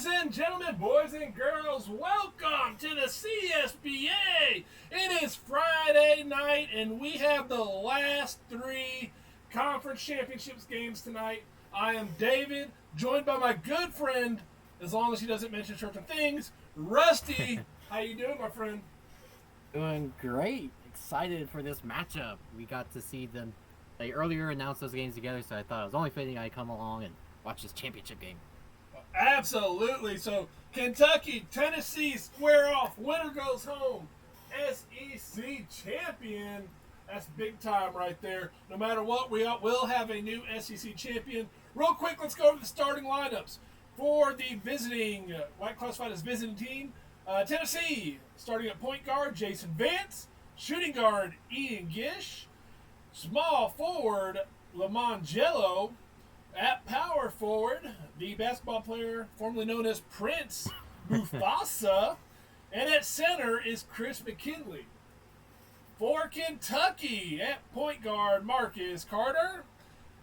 Ladies and gentlemen, boys and girls, welcome to the CSBA. It is Friday night, and we have the last three conference championships games tonight. I am David, joined by my good friend, as long as he doesn't mention certain things, Rusty. How you doing, my friend? Doing great. Excited for this matchup. We got to see them. They earlier announced those games together, so I thought it was only fitting I'd come along and watch this championship game. Absolutely. So, Kentucky, Tennessee square off. Winner goes home. SEC champion. That's big time right there. No matter what, we will have a new SEC champion. Real quick, let's go over the starting lineups. For the visiting, white classified as visiting team, Tennessee, starting at point guard, Jason Vance. Shooting guard, Ian Gish. Small forward, Lamont Jello. At power forward, the basketball player formerly known as Prince Mufasa. And at center is Chris McKinley. For Kentucky, at point guard, Marcus Carter.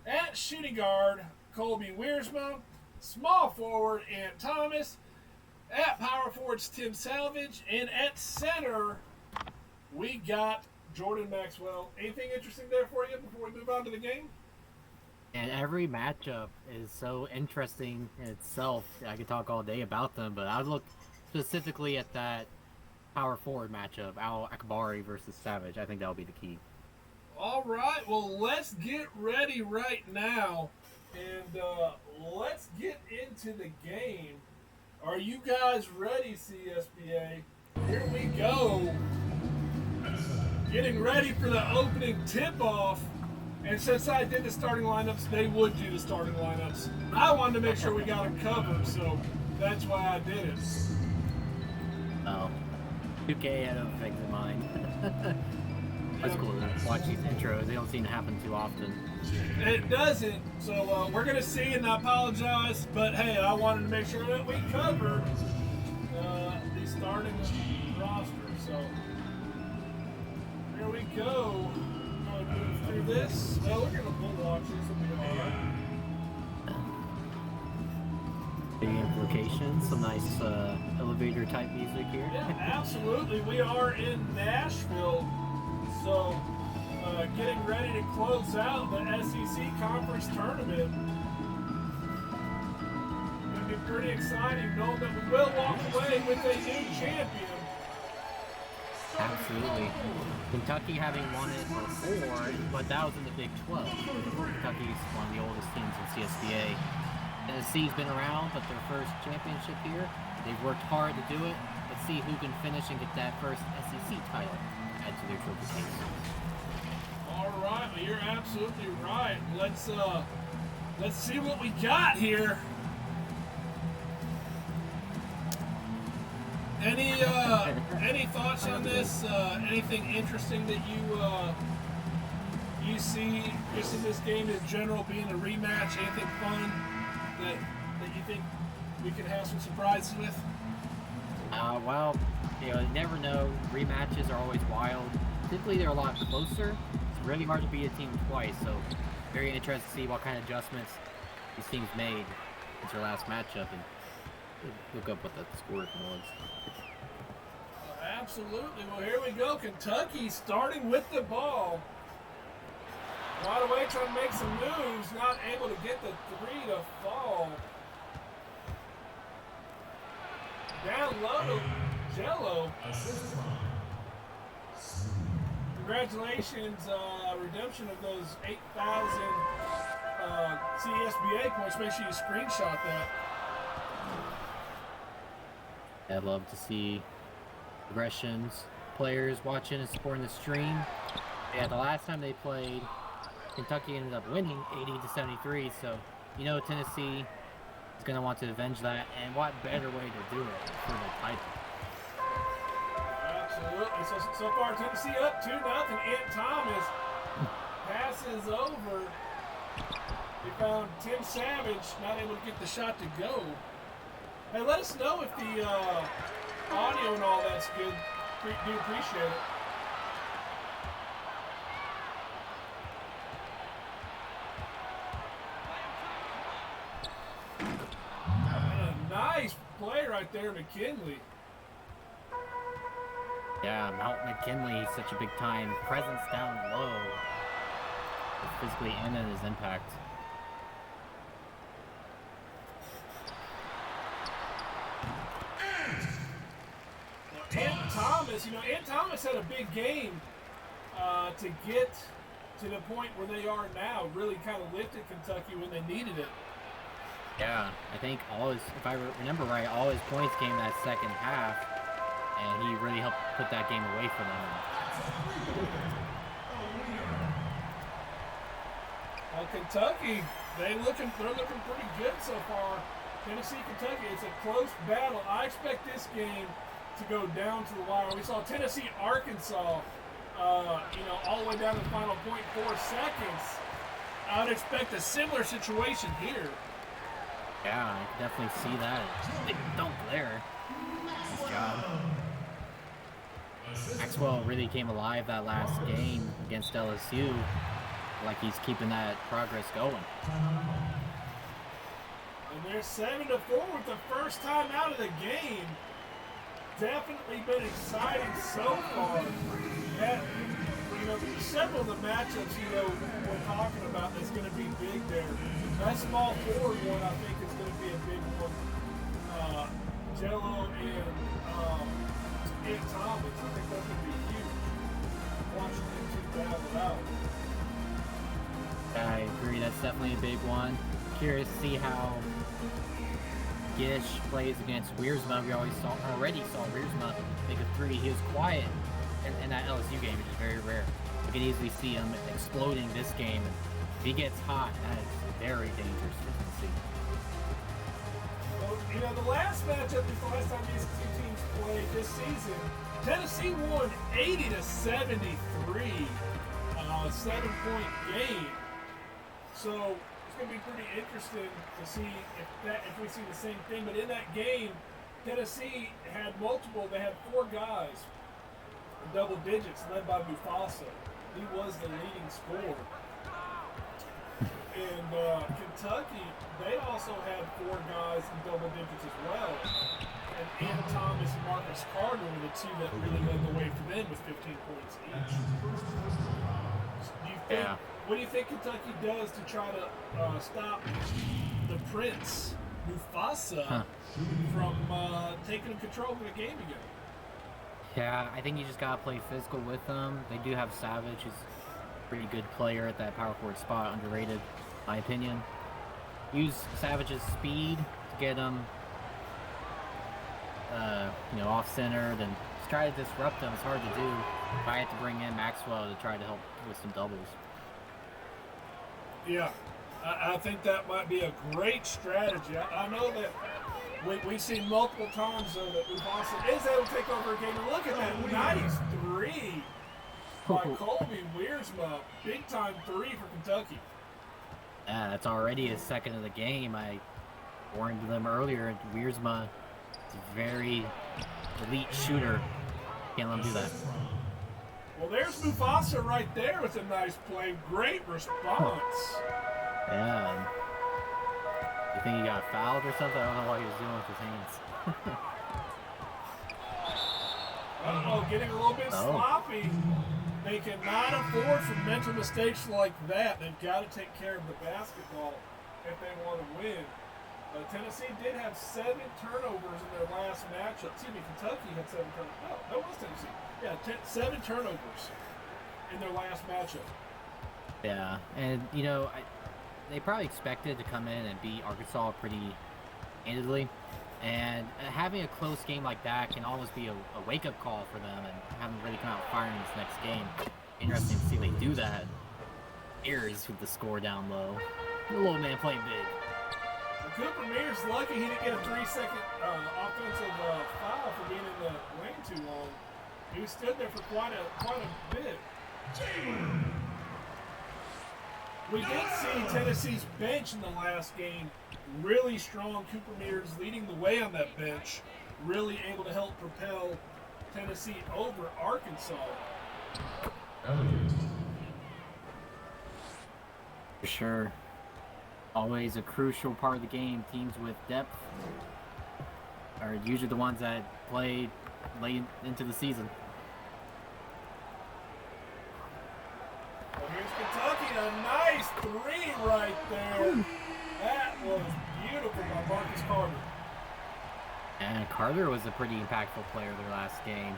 At shooting guard, Colby Wiersma. Small forward, Ant Thomas. At power forwards, Tim Salvage. And at center, we got Jordan Maxwell. Anything interesting there for you before we move on to the game? And every matchup is so interesting in itself. I could talk all day about them, but I would look specifically at that power forward matchup, Al Akbari versus Savage. I think that'll be the key. All right, well, let's get ready right now, and let's get into the game. Are you guys ready, CSBA? Here we go. Getting ready for the opening tip-off. And since I did the starting lineups, they would do the starting lineups. I wanted to make sure we got them covered, so that's why I did it. Oh, 2K had other things in mind. That's cool to watch these intros. They don't seem to happen too often. It doesn't, so we're going to see, and I apologize, but hey, I wanted to make sure that we covered the starting roster. So here we go. Move through this. Well, we're going to bull watch this. Will be all right. Big implications. Some nice elevator type music here. Yeah, absolutely. We are in Nashville, so getting ready to close out the SEC Conference Tournament. Going to be pretty exciting knowing that we will walk away with a new champion. Absolutely. Kentucky having won it before, but that was in the Big 12. Kentucky's one of the oldest teams in CSBA. Tennessee's been around, but their first championship here. They've worked hard to do it. Let's see who can finish and get that first SEC title add to their trophy case. All right, well, you're absolutely right. Let's see what we got here. Any thoughts on this? Anything interesting that you see just in this game in general being a rematch? Anything fun that you think we could have some surprises with? Well, you never know. Rematches are always wild. Typically, they're a lot closer. It's really hard to beat a team twice, so very interested to see what kind of adjustments these teams made since their last matchup and look up what the score was. Absolutely. Well, here we go. Kentucky starting with the ball. Right away trying to make some moves. Not able to get the three to fall. Down low to Jello. Congratulations, redemption of those 8,000 CSBA points. Make sure you screenshot that. I'd love to see progressions, players watching and supporting the stream. Yeah, the last time they played, Kentucky ended up winning 80-73, so Tennessee is going to want to avenge that, and what better way to do it for the title. Absolutely. So far Tennessee up 2-0. Ant Thomas passes over. We found Tim Savage not able to get the shot to go. Hey, let us know if the audio and all that's good. Do appreciate it. play right there, McKinley. Yeah, Mount McKinley, he's such a big time presence down low, physically and in his impact. Ant Thomas, Ant Thomas had a big game to get to the point where they are now. Really kind of lifted Kentucky when they needed it. Yeah, I think if I remember right, all his points came that second half, and he really helped put that game away from them. Kentucky, they're looking pretty good so far. Tennessee, Kentucky, it's a close battle. I expect this game to go down to the wire. We saw Tennessee, Arkansas, all the way down to the final 0.4 seconds. I would expect a similar situation here. Yeah, I can definitely see that. Big dunk there. Nice job. Maxwell really came alive that last game against LSU. Like he's keeping that progress going. And they're 7-4 with the first time out of the game. Definitely been exciting so far. Several of the matchups, we're talking about that's going to be big there. That small forward one, I think, is going to be a big one. Jello and Thomas, I think that's going to be huge. Watching them two battle it out. I agree, that's definitely a big one. Curious to see how Gish plays against Wiersma. We already saw Wiersma make a three. He was quiet in that LSU game, which is very rare. We can easily see him exploding this game. If he gets hot, that is very dangerous for Tennessee. Well, the last matchup is the last time these two teams played this season. Tennessee won 80-73, 7-point game. So it's going to be pretty interesting to see if we see the same thing. But in that game, Tennessee had they had 4 guys in double digits, led by Mufasa. He was the leading scorer. And Kentucky, they also had 4 guys in double digits as well. And Ant Thomas and Marcus Carter were the 2 that really led the way for them with 15 points each. What do you think Kentucky does to try to stop the Prince, Mufasa, from taking control of the game again? Yeah, I think you just gotta play physical with them. They do have Savage, who's a pretty good player at that power forward spot, underrated, in my opinion. Use Savage's speed to get him, off center, then just try to disrupt them. It's hard to do. If I had to bring in Maxwell to try to help with some doubles. Yeah, I think that might be a great strategy. I know that we've seen multiple times, though, that Mufasa is able to take over a game. And look at that nice 3 by Colby Wiersma. Big-time 3 for Kentucky. Yeah, that's already his second of the game. I warned them earlier. Wiersma is a very elite shooter. Can't let him do that. Well, there's Mufasa right there with a nice play. Great response. Yeah. You think he got fouled or something? I don't know what he was doing with his hands. Uh-oh, getting a little bit sloppy. They cannot afford some mental mistakes like that. They've got to take care of the basketball if they want to win. Tennessee did have 7 turnovers in their last matchup. Excuse me, Kentucky had 7 turnovers. No, that was Tennessee. Yeah, 7 turnovers in their last matchup. Yeah, and they probably expected to come in and beat Arkansas pretty handedly. And having a close game like that can almost be a wake-up call for them and have them really come out firing this next game. Interesting to see if they do that. Ayers with the score down low. The little man playing big. Cooper Mears lucky he didn't get a 3-second offensive foul for being in the lane too long. He stood there for quite a bit. We did see Tennessee's bench in the last game. Really strong. Cooper Mears leading the way on that bench. Really able to help propel Tennessee over Arkansas. For sure. Always a crucial part of the game. Teams with depth are usually the ones that play late into the season. Well, here's Kentucky, a nice three right there. That was beautiful by Marcus Carter. And Carter was a pretty impactful player their last game.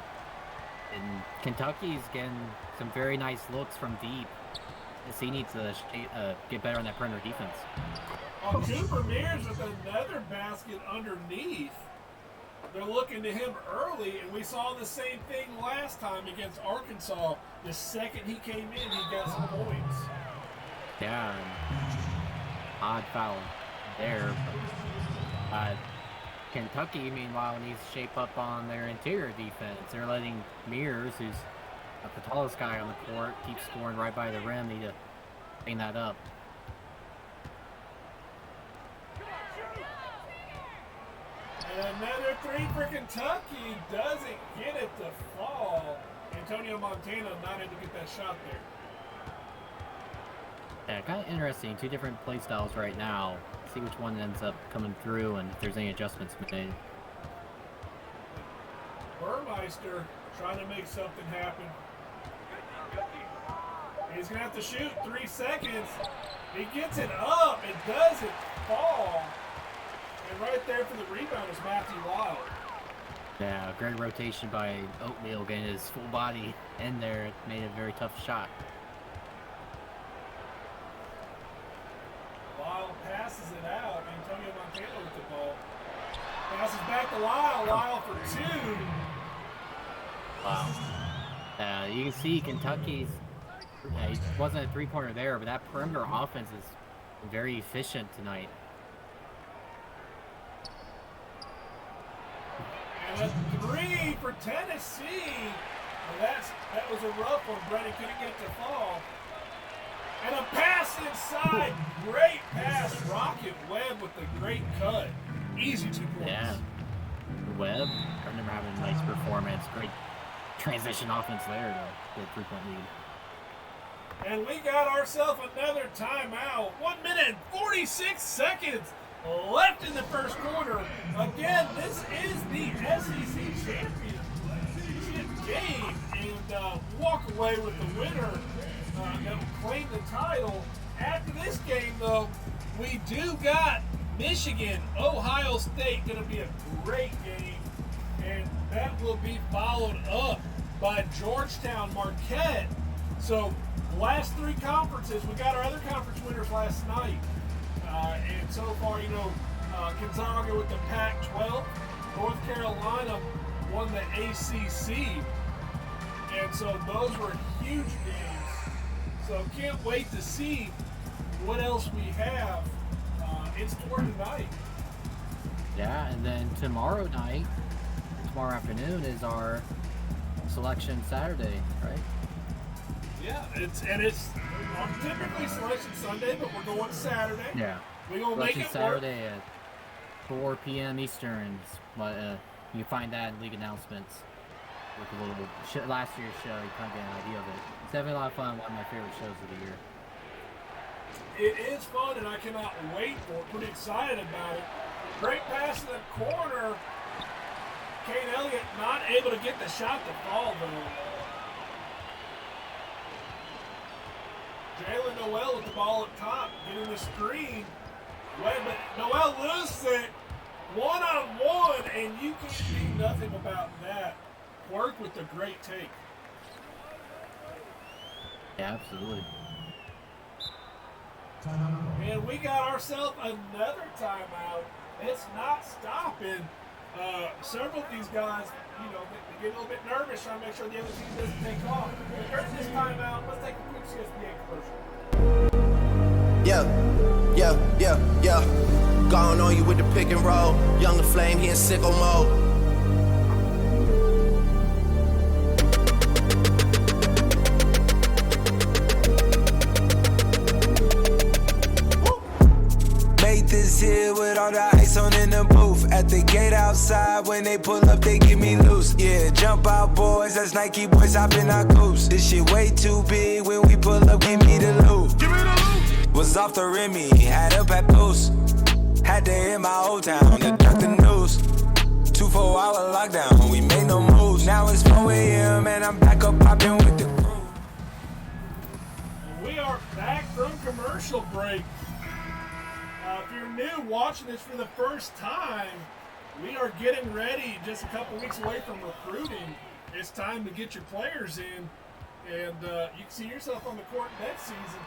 And Kentucky's getting some very nice looks from deep. So he needs to get better on that perimeter defense. Oh, Cooper Mears with another basket underneath. They're looking to him early, and we saw the same thing last time against Arkansas. The second he came in, he got some points. Yeah, odd foul there. Kentucky, meanwhile, needs to shape up on their interior defense. They're letting Mears, who's the tallest guy on the court, keep scoring right by the rim. Need to clean that up. And another three for Kentucky. Doesn't get it to fall. Antonio Montano not able to get that shot there. Yeah, kind of interesting. Two different play styles right now. See which one ends up coming through and if there's any adjustments made. Burmeister trying to make something happen. He's going to have to shoot 3 seconds. He gets it up. It doesn't fall. And right there for the rebound is Matthew Lyle. Yeah, great rotation by Oatmeal, getting his full body in there. It made a very tough shot. Lyle passes it out. Antonio Montano with the ball. Passes back to Lyle. Lyle for two. Wow. You can see Kentucky's, he wasn't a three-pointer there, but that perimeter offense is very efficient tonight. And a three for Tennessee. Well, that was a rough one. Brennan couldn't get it to fall. And a pass inside. Great pass. Rocket Webb with the great cut. Easy 2 points. Yeah. Webb, I remember having a nice performance. Great transition offense there to get a 3-point lead. And we got ourselves another timeout. 1 minute and 46 seconds left in the first quarter. Again, this is the SEC championship game. And walk away with the winner that will claim the title. After this game, though, we do got Michigan, Ohio State, going to be a great game. And that will be followed up by Georgetown, Marquette. So, last 3 conferences, we got our other conference winners last night. And so far, Gonzaga with the Pac-12. North Carolina won the ACC. And so those were huge games. So can't wait to see what else we have. It's toward tonight. Yeah, and then tomorrow afternoon is our selection Saturday, right? Yeah, it's typically Selection Sunday, but we're going Saturday. Yeah. We're going to make it Saturday at 4 p.m. Eastern. But you can find that in league announcements. With a little last year's show, you kind of get an idea of it. It's definitely a lot of fun. One of my favorite shows of the year. It is fun, and I cannot wait for it. Pretty excited about it. Great pass in the corner. Kane Elliott not able to get the shot to fall, though. Jalen Noel with the ball up top, getting the screen. Wait, but Noel loses it. 1-on-1, and you can see nothing about that. Work with the great take. Yeah, absolutely. And we got ourselves another timeout. It's not stopping. Several of these guys, they get a little bit nervous trying to make sure the other team doesn't take off. But during this timeout, let's take a quick CSBA commercial. Yeah. Going on you with the pick and roll. Younger Flame, he in sicko mode. This here with all the ice on in the booth. At the gate outside, when they pull up, they give me loose. Yeah, jump out, boys. That's Nike boys hop in our coops. This shit way too big. When we pull up, give me the loot. Give me the loot. Was off the Remy, had a papoose. Had to hit my old town to duck the news. lockdown, we made no moves. Now it's 4 a.m. and I'm back up popping with the crew. We are back from commercial break. If you're new watching this for the first time, we are getting ready, just a couple weeks away from recruiting. It's time to get your players in, and you can see yourself on the court next season.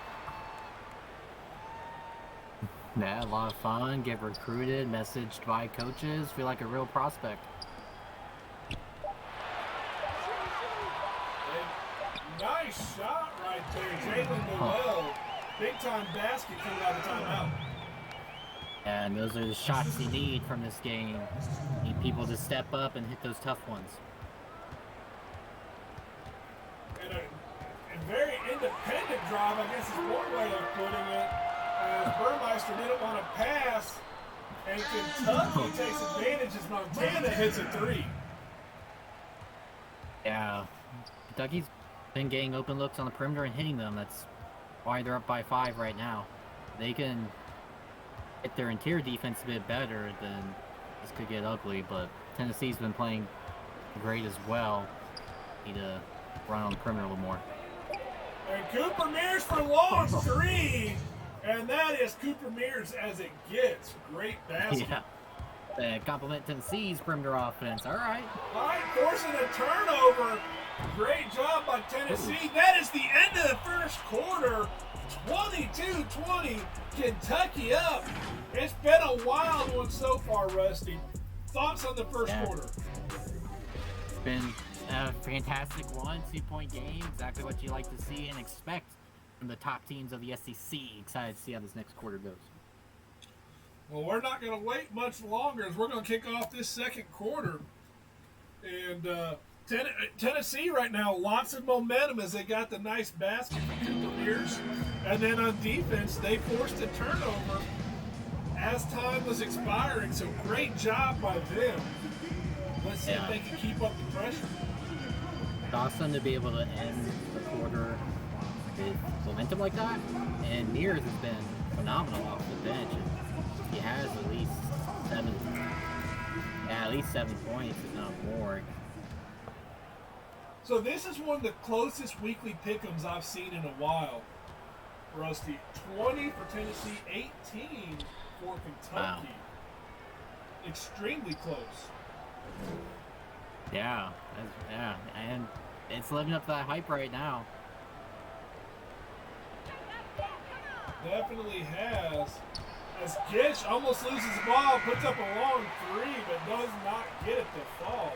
Yeah, a lot of fun, get recruited, messaged by coaches, feel like a real prospect. And nice shot right there, Jalen Noel. Big time basket coming out of the timeout. And those are the shots you need from this game. You need people to step up and hit those tough ones. And a very independent drive, I guess is one way of putting it. As Burmeister didn't want to pass, and Kentucky takes advantage as Montana hits a three. Yeah, Kentucky's been getting open looks on the perimeter and hitting them. That's why they're up by 5 right now. They can hit their interior defense a bit better, then this could get ugly, but Tennessee's been playing great as well. Need to run on the perimeter a little more. And Cooper Mears for long three. And that is Cooper Mears as it gets. Great basket. Yeah. Compliment Tennessee's perimeter offense. All right. All right, forcing a turnover. Great job by Tennessee. Ooh. That is the end of the first quarter. 22-20. Kentucky up. It's been a wild one so far, Rusty. Thoughts on the first quarter? It's been a fantastic one. 2-point game. Exactly what you like to see and expect from the top teams of the SEC. Excited to see how this next quarter goes. Well, we're not going to wait much longer as we're going to kick off this second quarter. And Tennessee right now, lots of momentum as they got the nice basket from Cooper Mears. And then on defense, they forced a turnover as time was expiring. So great job by them. Let's see if they can keep up the pressure. It's awesome to be able to end the quarter with momentum like that, and Mears has been phenomenal off the bench. And he has at least 7 points, if not more. So this is one of the closest weekly pick'ems I've seen in a while, Rusty. 20 for Tennessee, 18 for Kentucky. Wow. Extremely close. Yeah, and it's living up to that hype right now. Definitely has. As Gish almost loses the ball, puts up a long three, but does not get it to fall.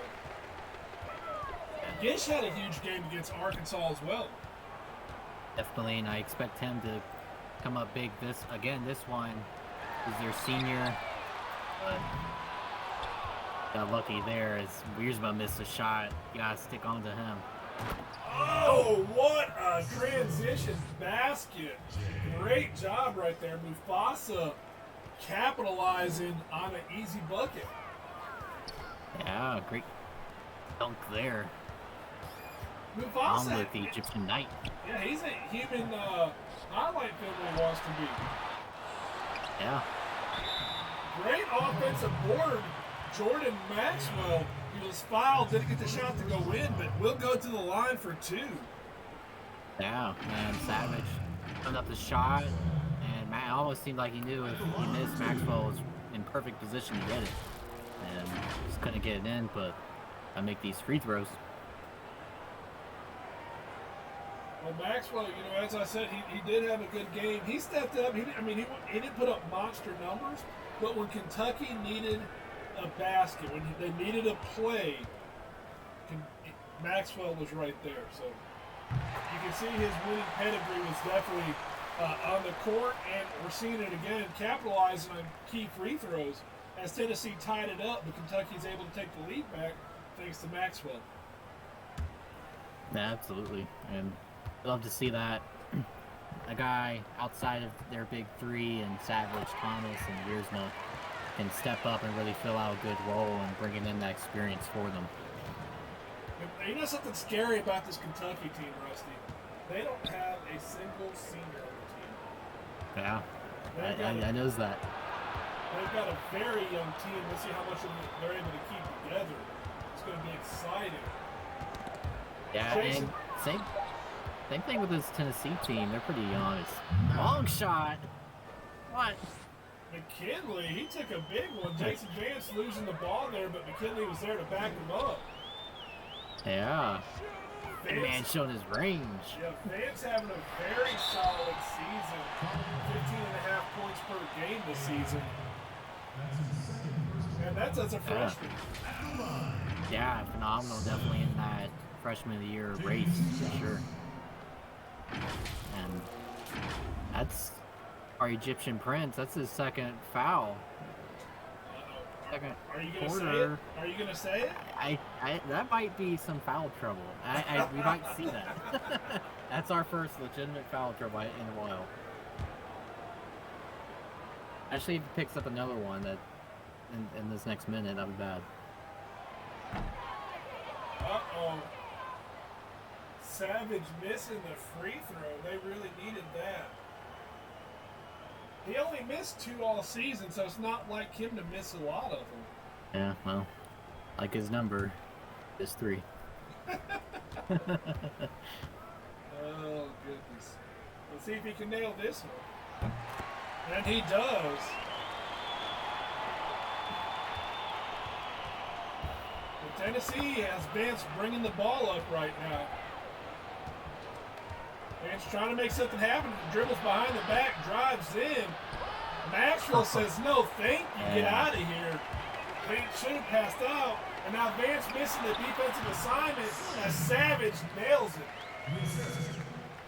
Gish had a huge game against Arkansas as well. Definitely, and I expect him to come up big this one is their senior. But got lucky there as Wiersma missed a shot. You gotta stick on to him. Oh, what a transition basket. Great job right there. Mufasa capitalizing on an easy bucket. Yeah, great dunk there. Mufasa. On with the Egyptian Knight. Yeah, he's a human highlight film when he wants to be. Yeah. Great offensive board. Jordan Maxwell, he was fouled, didn't get the shot to go in, but will go to the line for 2. Yeah, and Savage put up the shot, and Matt almost seemed like he knew if he missed, Maxwell was in perfect position to get it. And just couldn't get it in, but I make these free throws. Well, Maxwell, as I said, he did have a good game. He stepped up. He didn't put up monster numbers, but when Kentucky needed a basket, when they needed a play, Maxwell was right there. So you can see his winning pedigree was definitely on the court, and we're seeing it again, capitalizing on key free throws as Tennessee tied it up, but Kentucky's able to take the lead back thanks to Maxwell. Yeah, absolutely, and love to see that. A guy outside of their big three and Savage, Thomas, and Wiersma can step up and really fill out a good role and bringing in that experience for them. You know something scary about this Kentucky team, Rusty? They don't have a single senior on the team. Yeah, I knows that. They've got a very young team. Let's see how much of it they're able to keep together. going to be exciting. Yeah, Jason. and same thing with this Tennessee team. They're pretty young. It's long shot. What? McKinley, he took a big one. Jason Vance losing the ball there, but McKinley was there to back him up. Yeah. That man showing his range. Yeah, Vance having a very solid season. 15.5 points per game this season. And that's as a freshman. Yeah, phenomenal. Definitely in that freshman of the year race for sure. And that's our Egyptian prince. That's his second foul. Second Are you gonna quarter. say it? Are you gonna say it? I that might be some foul trouble. We might see that. That's our first legitimate foul trouble in a while. Actually, if he picks up another one that in this next minute, that'd be bad. Uh-oh. Savage missing the free throw. They really needed that. He only missed 2 all season, so it's not like him to miss a lot of them. Yeah, well, like his number is 3. Oh, goodness. Let's see if he can nail this one. And he does. But Tennessee has Vance bringing the ball up right now. Vance trying to make something happen. Dribbles behind the back, drives in. Maxwell says, no, thank you. Get out of here. Vance should have passed out. And now Vance missing the defensive assignment as Savage nails it.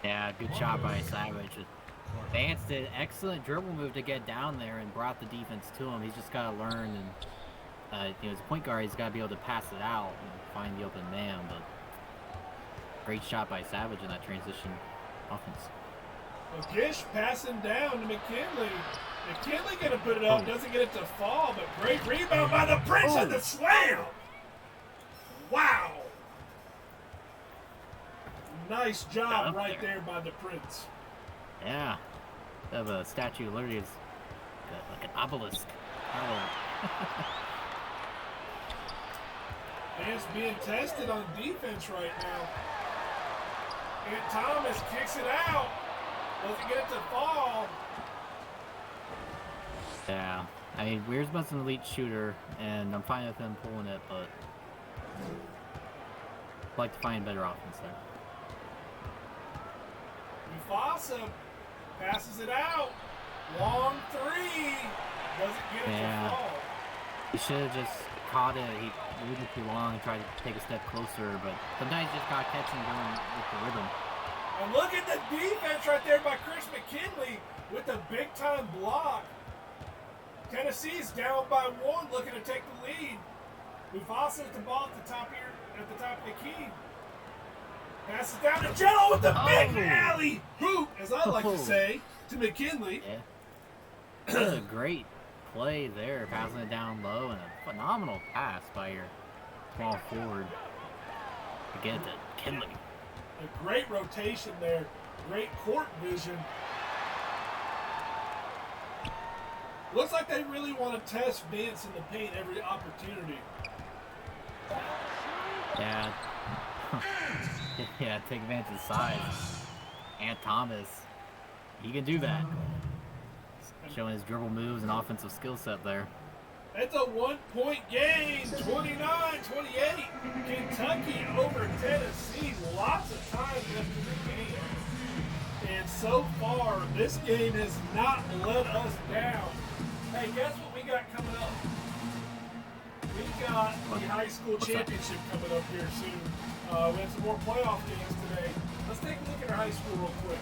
Yeah, good shot by Savage. Vance did an excellent dribble move to get down there and brought the defense to him. He's just got to learn, and as a point guard, he's got to be able to pass it out and find the open man. But great shot by Savage in that transition offense. Well, Gish passing down to McKinley. McKinley going to put it up, doesn't get it to fall, but great rebound by the Prince and the slam. Wow. Nice job right there by the Prince. Yeah. They have a statue of liberty is like an obelisk. Vance being tested on defense right now. And Thomas kicks it out. Doesn't get it to fall. Yeah. I mean, Weirsman's an elite shooter, and I'm fine with him pulling it, but I'd like to find better offense there. Mufasa passes it out. Long 3. Doesn't get it to fall. He should have just caught it. He moved too long and tried to take a step closer, but sometimes you just got to catch him going with the rhythm. And look at the defense right there by Chris McKinley with the big-time block. Tennessee's down by 1, looking to take the lead. Mufasa at the ball at the top of the key. Passes down to Jello with the big alley hoop, as I like to say, to McKinley. Yeah. That was a great play there, passing it down low, and a phenomenal pass by your small forward to get it to McKinley. A great rotation there, great court vision. Looks like they really want to test Vance in the paint every opportunity. Yeah. Yeah, take advantage of the size. And Thomas, he can do that. Showing his dribble moves and offensive skill set there. It's a 1-point game, 29-28. Kentucky over Tennessee. Lots of time left in the game. And so far, this game has not let us down. Hey, guess what we got coming up? We got the high school championship coming up here soon. We have some more playoff games today. Let's take a look at our high school real quick.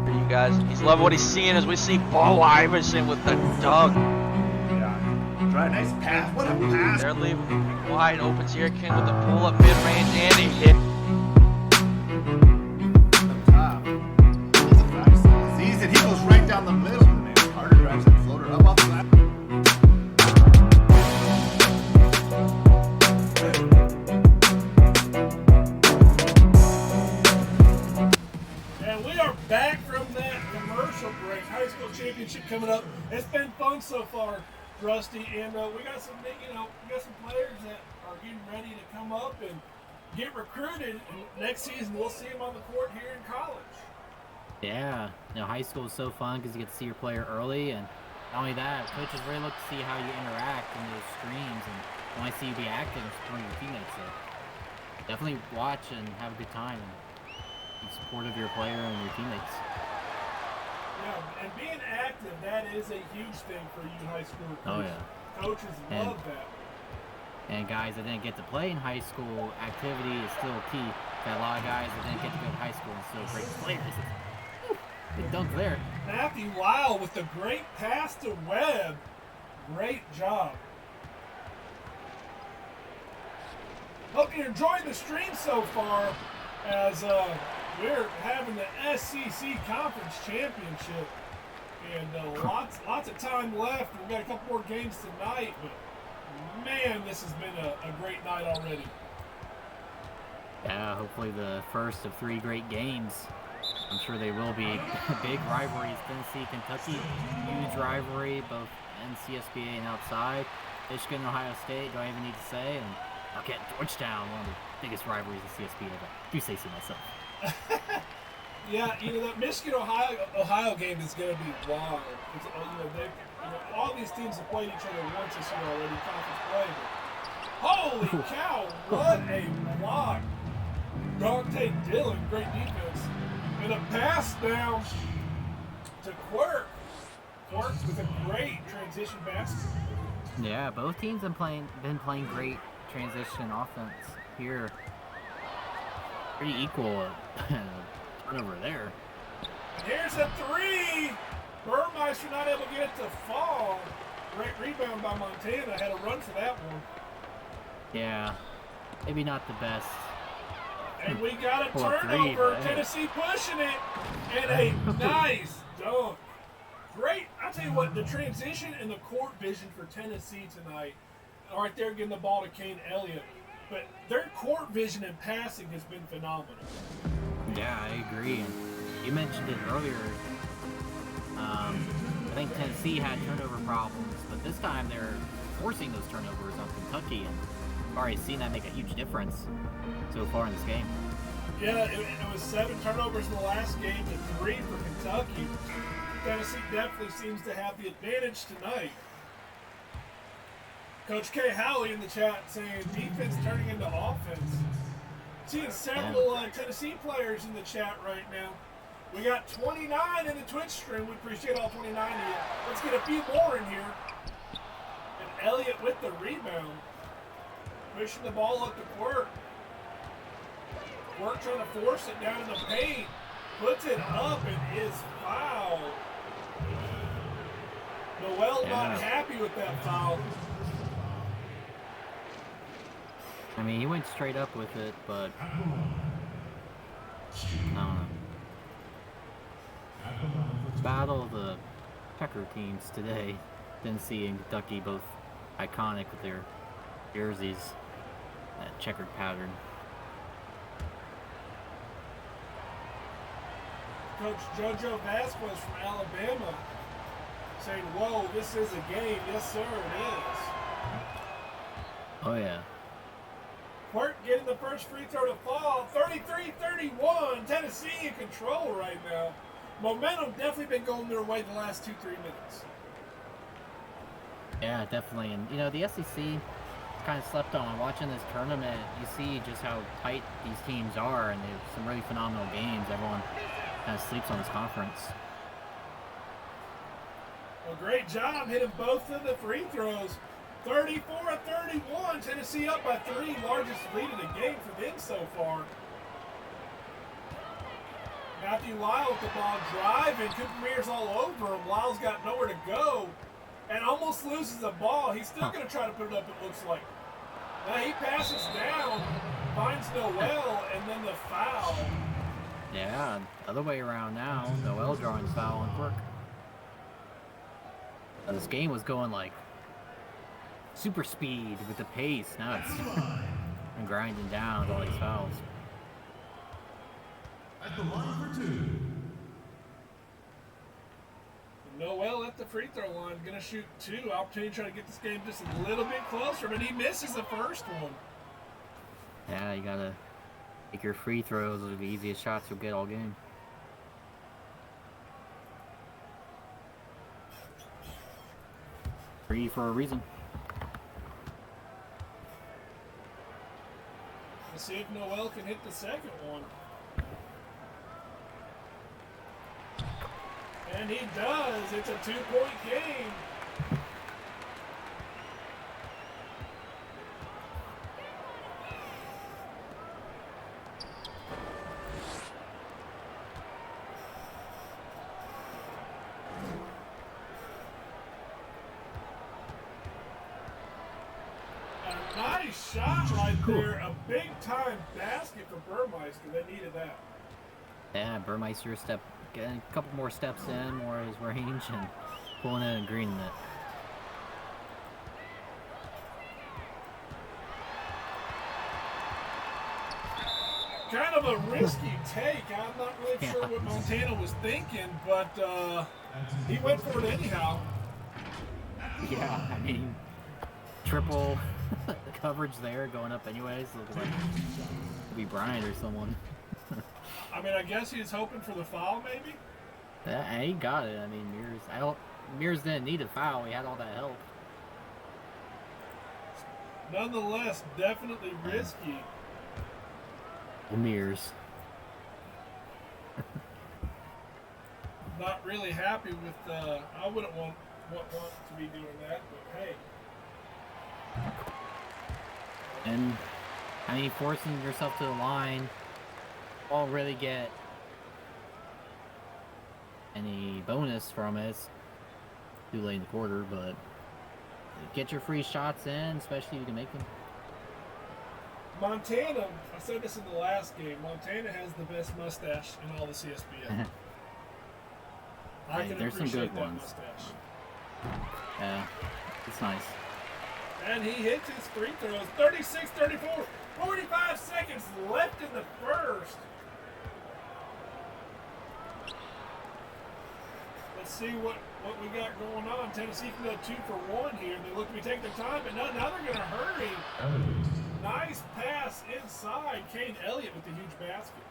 For you guys, he's loving what he's seeing as we see Bo Iverson with the dunk. Yeah. Try a nice pass. What a pass. They're leaving wide open. Zierkin with the pull-up mid-range, and he hit. Sees it. He goes right down the middle. Man, Carter drives that floater up off the lap. And we are back from that commercial break. High school championship coming up. It's been fun so far. Rusty, and we got some, we got some players that are getting ready to come up and get recruited. And next season, we'll see them on the court here in college. Yeah, high school is so fun because you get to see your player early, and not only that, coaches really look to see how you interact in those streams, and when I see you be active and supporting your teammates, so definitely watch and have a good time and be supportive of your player and your teammates. Yeah, and being active, that is a huge thing for you high school recruits. Oh, yeah. Coaches love that. And guys that didn't get to play in high school, activity is still key. Got a lot of guys that didn't get to go to high school and still great players. Big dunk there. Matthew Lyle with the great pass to Webb. Great job. Hope you're enjoying the stream so far as we're having the SEC Conference Championship. And lots of time left. We've got a couple more games tonight, but man, this has been a great night already. Yeah, hopefully the first of 3 great games. I'm sure they will be. Big rivalries. Tennessee, Kentucky, huge rivalry, both in CSBA and outside. Michigan, Ohio State, do I even need to say? And Marquette, Georgetown, one of the biggest rivalries in CSBA. But I do say so myself. Yeah, that Michigan-Ohio game is going to be wild. It's, all these teams have played each other once this year already in conference play. But holy cow, what a block. Dante Dillon, great defense. And a pass down to Quirk. Quirk with a great transition basket. Yeah, both teams have been playing great transition offense here. Pretty equal turnover there. And here's a 3. Burmeister not able to get it to fall. Great rebound by Montana. Had a run for that one. Yeah, maybe not the best. And we got a turnover. Tennessee pushing it. And a nice dunk. Great. I'll tell you what, the transition and the court vision for Tennessee tonight, right there getting the ball to Kane Elliott. But their court vision and passing has been phenomenal. Yeah, I agree. And you mentioned it earlier. I think Tennessee had turnover problems, but this time they're forcing those turnovers on Kentucky, and I've already seen that make a huge difference so far in this game. Yeah, it was 7 turnovers in the last game to 3 for Kentucky. Tennessee definitely seems to have the advantage tonight. Coach K. Howley in the chat saying defense turning into offense. Seeing several Tennessee players in the chat right now. We got 29 in the Twitch stream. We appreciate all 29 of you. Let's get a few more in here. And Elliott with the rebound. Pushing the ball up to Quirk. Quirk trying to force it down in the paint. Puts it up and is fouled. Noel not happy with that foul. I mean, he went straight up with it, but I don't know. Battle of the Checker teams today. Tennessee and Kentucky both iconic with their jerseys, that checkered pattern. Coach JoJo Vasquez from Alabama saying, whoa, this is a game. Yes, sir, it is. Oh, yeah. Quirk getting the first free throw to fall. 33-31. Tennessee in control right now. Momentum definitely been going their way the last 2-3 minutes. Yeah, definitely. And, the SEC kind of slept on. Watching this tournament, you see just how tight these teams are, and they have some really phenomenal games. Everyone kind of sleeps on this conference. Well, great job hitting both of the free throws. 34-31. Tennessee up by 3. Largest lead of the game for them so far. Matthew Lyle with the ball driving. Cooper Mears all over him. Lyle's got nowhere to go and almost loses the ball. He's still going to try to put it up, it looks like. Now he passes down, finds Noel, and then the foul. Yeah, other way around now. Noel drawing the foul on Quirk. Now, this game was going like super speed with the pace. Now it's grinding down with all these fouls. At the line for 2. Noel at the free throw line, gonna shoot 2. Opportunity to try to get this game just a little bit closer, but he misses the first one. Yeah, you gotta take your free throws. Those are the easiest shots you'll get all game. Free for a reason. Let's see if Noel can hit the second one. And he does. It's a 2-point game. A nice shot right there. A big-time basket for Burmeister. They needed that. Yeah, Burmeister getting a couple more steps in, more of his range, and pulling in and greening it. Kind of a risky take. I'm not really sure what Montana was thinking, but he went for it anyhow. Yeah, I mean, triple coverage there, going up anyways. Looks like it'll be Bryant or someone. I mean, I guess he was hoping for the foul, maybe? Yeah, he got it. I mean, Mears didn't need a foul. He had all that help. Nonetheless, definitely risky. Mears. Not really happy with, I wouldn't want to be doing that, but hey. And, I mean, forcing yourself to the line won't really get any bonus from it. It's too late in the quarter, but get your free shots in, especially if you can make them. Montana, I said this in the last game, Montana has the best mustache in all the CSBA. I can there's some appreciate good that ones. mustache. Yeah, it's nice. And he hits his free throws. 36-34. 45 seconds left in the first. Let's see what we got going on. Tennessee can go 2 for 1 here. They look to be taking their time, but now they're going to hurry. Nice pass inside. Kane Elliott with the huge basket.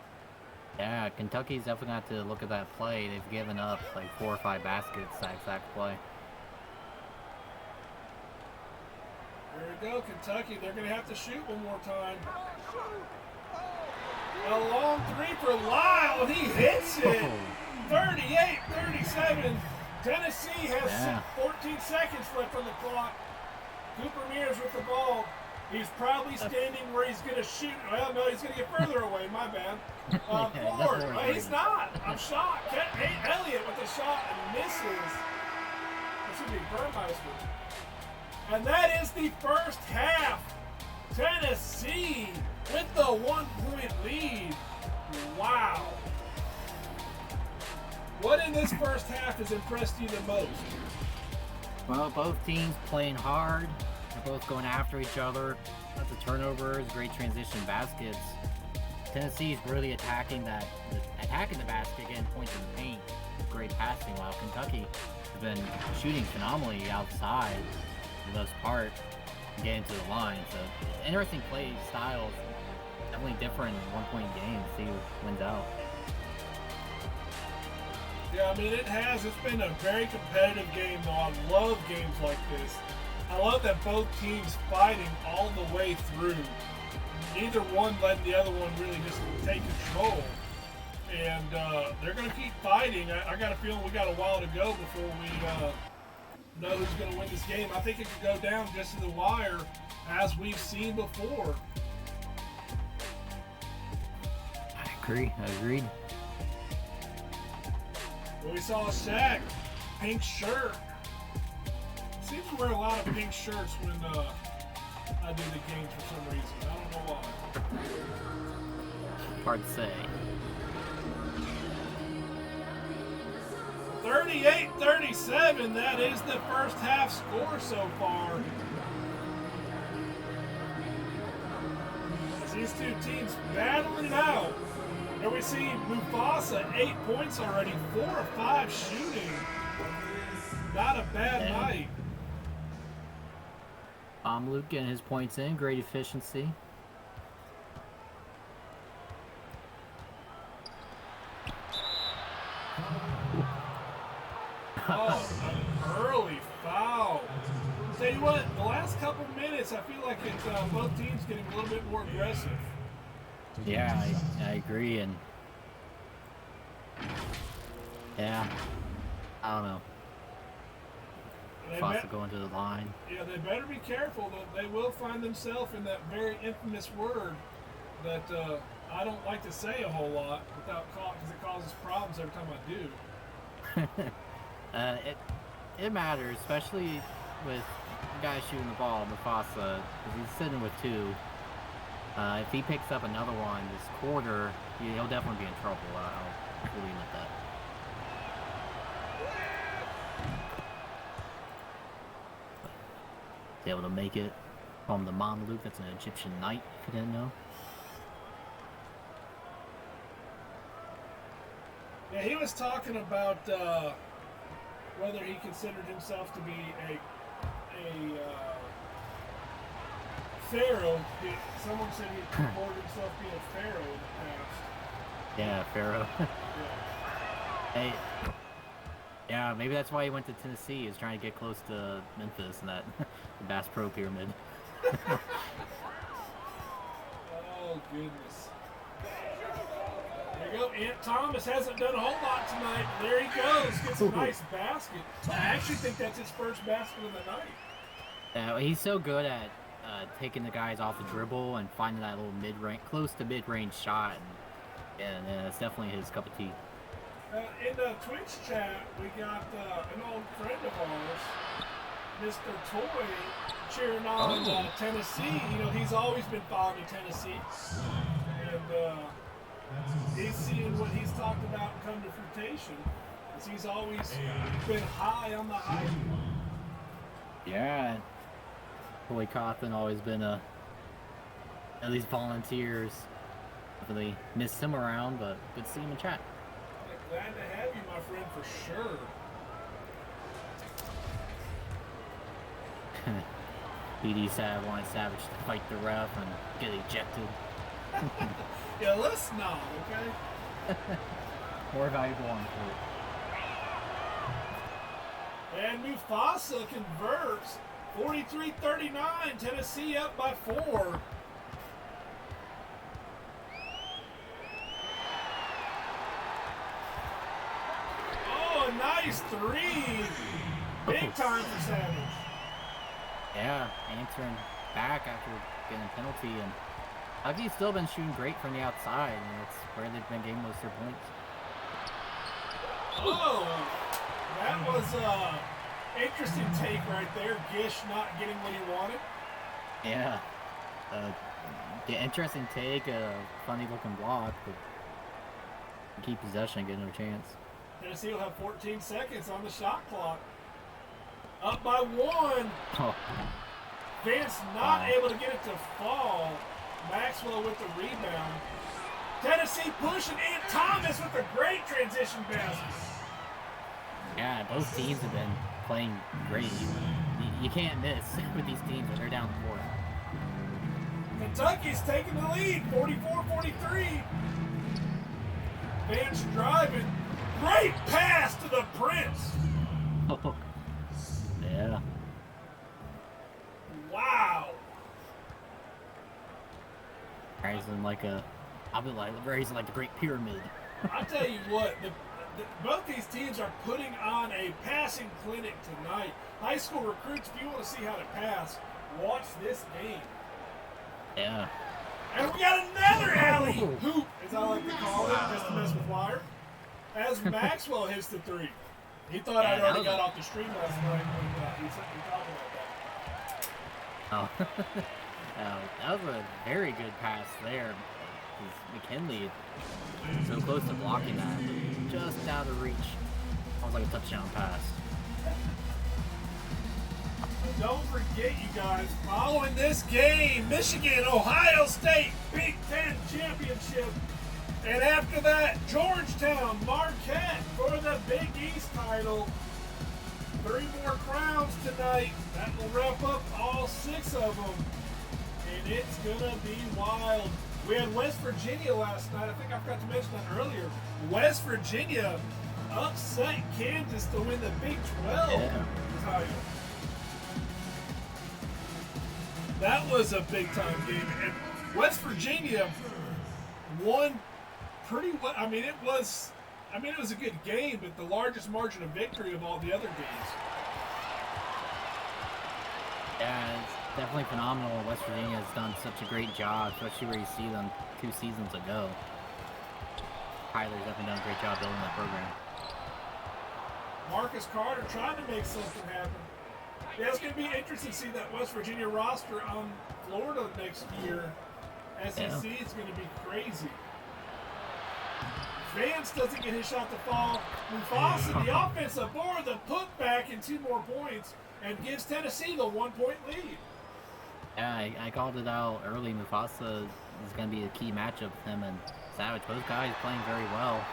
Yeah, Kentucky's definitely got to look at that play. They've given up like 4 or 5 baskets that exact play. There we go, Kentucky. They're going to have to shoot one more time. A long 3 for Lyle. He hits it. 38-37. Tennessee has 14 seconds left on the clock. Cooper Mears with the ball. He's probably standing where he's going to shoot. Well, no, he's going to get further away. My bad. Forward. He's not. I'm shocked. Kane Elliott with the shot and misses. This should be Burmeister. And that is the first half. Tennessee with the 1-point lead. Wow. What in this first half has impressed you the most? Well, both teams playing hard. They're both going after each other. Lots of turnovers, great transition baskets. Tennessee's really attacking the basket, getting points in the paint. Great passing, while Kentucky has been shooting phenomenally outside for the most part and getting to the line. So interesting play styles. Definitely different in 1-point games. See who wins out. Yeah, I mean, it has. It's been a very competitive game, though. I love games like this. I love that both teams fighting all the way through. Neither one letting the other one really just take control. And they're going to keep fighting. I got a feeling we got a while to go before we know who's going to win this game. I think it could go down just to the wire, as we've seen before. I agree. I agreed. Well, we saw Shaq, pink shirt. Seems to wear a lot of pink shirts when I do the games for some reason. I don't know why. Hard to say. 38-37, that is the first half score so far. As these two teams battling it out. Here we see Mufasa, 8 points already, 4 of 5 shooting. Not a bad Yeah. night. Luke getting his points in, great efficiency. Oh, an early foul. Tell you what, the last couple minutes, I feel like it's both teams getting a little bit more aggressive. Yeah, I agree, and yeah, I don't know. They Foster going to the line. Yeah, they better be careful. They will find themselves in that very infamous word that I don't like to say a whole lot without because it causes problems every time I do. It matters, especially with the guy shooting the ball, Mufasa, because he's sitting with 2. If he picks up another one this quarter, he'll definitely be in trouble. I'll fully admit that. He's able to make it from the Mamluk. That's an Egyptian knight, if you didn't know. Yeah, he was talking about whether he considered himself to be a pharaoh. Someone said he reported himself being a pharaoh in the past. Yeah, Pharaoh. Yeah. Hey, yeah, maybe that's why he went to Tennessee, is trying to get close to Memphis and that Bass Pro Pyramid. Oh, goodness. There you go. Ant Thomas hasn't done a whole lot tonight. There he goes. Gets a nice basket. I actually think that's his first basket of the night. He's so good at taking the guys off the dribble and finding that little close to mid-range shot, and it's definitely his cup of tea. In the Twitch chat, we got an old friend of ours, Mr. Toy, cheering on Tennessee. You know, he's always been following Tennessee, and he's seeing what he's talked about come to fruition, because he's always been high on the hype. Yeah, Toy Coffin always been at least volunteers. Definitely missed him around, but good to see him in chat. Glad to have you, my friend, for sure. BD wanted Savage to fight the ref and get ejected. Yeah, let's not, okay? More valuable on court. And Mufasa converts. 43-39, Tennessee up by 4. Oh, a nice 3. Big time for Savage. Yeah, answering back after getting a penalty, and Huggy's still been shooting great from the outside, and it's where they've been getting most of their points. Oh, that was interesting take right there. Gish not getting what he wanted. Yeah. Interesting take, funny looking block, but keep possession, get no chance. Tennessee will have 14 seconds on the shot clock. Up by 1. Oh. Vince not able to get it to fall. Maxwell with the rebound. Tennessee pushing in. Thomas with a great transition basket. Yeah, both teams have been playing great. You can't miss with these teams when they're down the court. Kentucky's taking the lead, 44-43. Vance driving. Great pass to the Prince. Oh, yeah. Wow. Raising like raising like the Great Pyramid. I tell you what, both these teams are putting on a passing clinic tonight. High school recruits, if you want to see how to pass, watch this game. Yeah. And we got another alley hoop, as I like to call it, just to mess with Wire. As Maxwell hits the 3. He thought I'd already got off the stream last night when he sent me talking about that. Oh. That was a very good pass there. McKinley so close to blocking that, just out of reach. Almost like a touchdown pass. Don't forget, you guys, following this game, Michigan, Ohio State, Big Ten Championship. And after that, Georgetown, Marquette for the Big East title. 3 more crowns tonight. That will wrap up all 6 of them. And it's going to be wild. We had West Virginia last night. I think I forgot to mention that earlier. West Virginia upset Kansas to win the Big 12 title. That was a big-time game. And West Virginia won pretty well. I mean, it was a good game, but the largest margin of victory of all the other games. Yeah, it's definitely phenomenal. West Virginia has done such a great job, especially where you see them 2 seasons ago. Tyler's definitely done a great job building that program. Marcus Carter trying to make something happen. Yeah, it's going to be interesting to see that West Virginia roster on Florida next year. SEC is going to be crazy. Vance doesn't get his shot to fall. Mufasa, the offensive board, the putback and 2 more points, and gives Tennessee the 1-point lead. Yeah, I called it out early. Mufasa is going to be a key matchup with him and Savage. Both guys playing very well.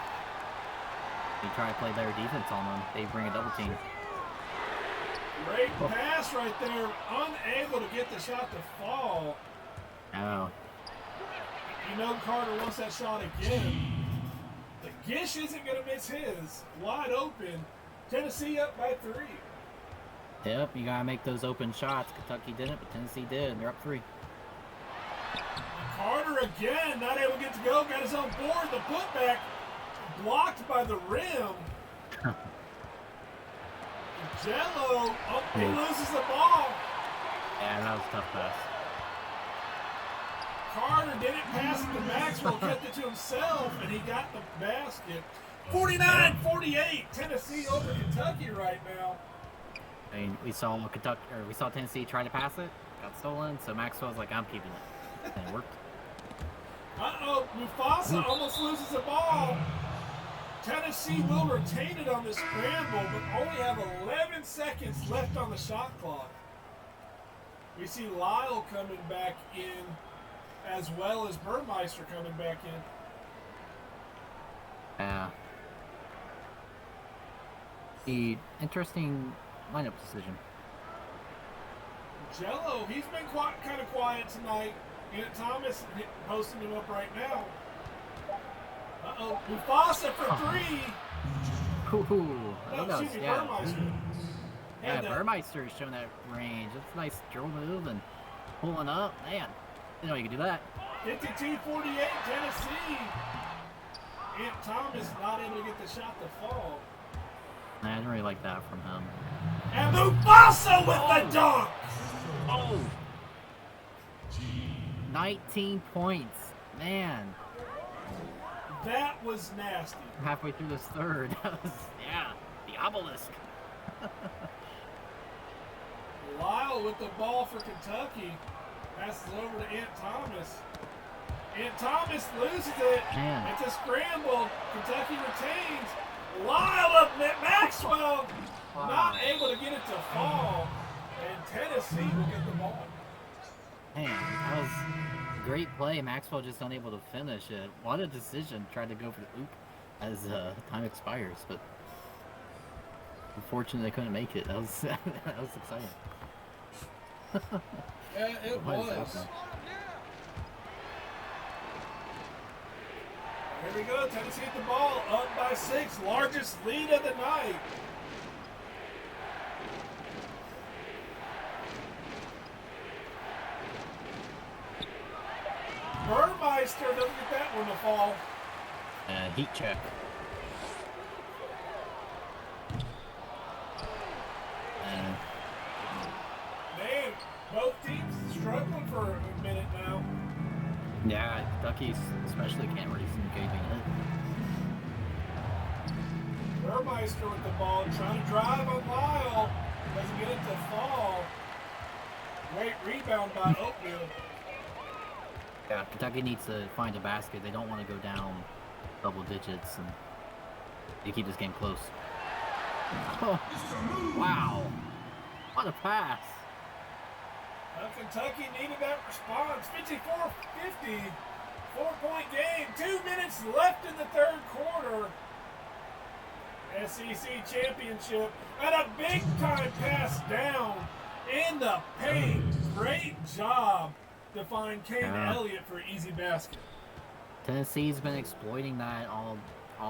They try to play better defense on them. They bring a double team. Great pass right there. Unable to get the shot to fall. Oh. You know Carter wants that shot again. The Gish isn't going to miss his. Wide open. Tennessee up by 3. Yep, you got to make those open shots. Kentucky didn't, but Tennessee did. They're up 3. Carter again, not able to get to go. Got his own board. The putback blocked by the rim. Jello, he loses the ball. Yeah, that was a tough pass. Carter didn't pass it to Maxwell, kept it to himself, and he got the basket. 49-48, Tennessee over Kentucky right now. I mean, we saw Tennessee try to pass it, got stolen, so Maxwell's like, I'm keeping it. And it worked. Uh-oh, Mufasa almost loses the ball. Tennessee will retain it on the scramble, but only have 11 seconds left on the shot clock. We see Lyle coming back in, as well as Burmeister coming back in. Yeah. The interesting lineup decision. Jello, he's been kind of quiet tonight. Ant Thomas posting him up right now. Uh-oh, Mufasa for 3. Ooh, Excuse me, Burmeister. Yeah, Burmeister is showing that range. That's a nice drill move and pulling up. Man, you know you can do that. 52-48, Tennessee. Ant Thomas not able to get the shot to fall. I didn't really like that from him. And Mufasa with the dunk! Oh! 19 points. Man. That was nasty. Halfway through this third. That was, the obelisk. Lyle with the ball for Kentucky. Passes over to Ant Thomas. Ant Thomas loses it. Man. It's a scramble. Kentucky retains. Lyle up Maxwell. Wow. Not able to get it to fall. And Tennessee will get the ball. Man, that was great play. Maxwell just unable to finish it. What a decision. Tried to go for the oop as time expires, but unfortunately they couldn't make it. That was that was exciting. Yeah, it was. Here we go. Tennessee at the ball, up by 6. Largest lead of the night. Burmeister doesn't get that one to fall. Heat check. Man, both teams struggling for a minute now. Yeah, Kentucky especially can't really seem to get anything in. Burmeister with the ball, trying to drive on Lyle. Doesn't get it to fall. Great rebound by Oatmeal. Yeah, Kentucky needs to find a basket. They don't want to go down double digits, and they keep this game close. Oh, wow. What a pass. Kentucky needed that response. 54-50. 4-point game. 2 minutes left in the third quarter. SEC championship, and a big-time pass down in the paint. Great job to find Kane Elliott for an easy basket. Tennessee's been exploiting that all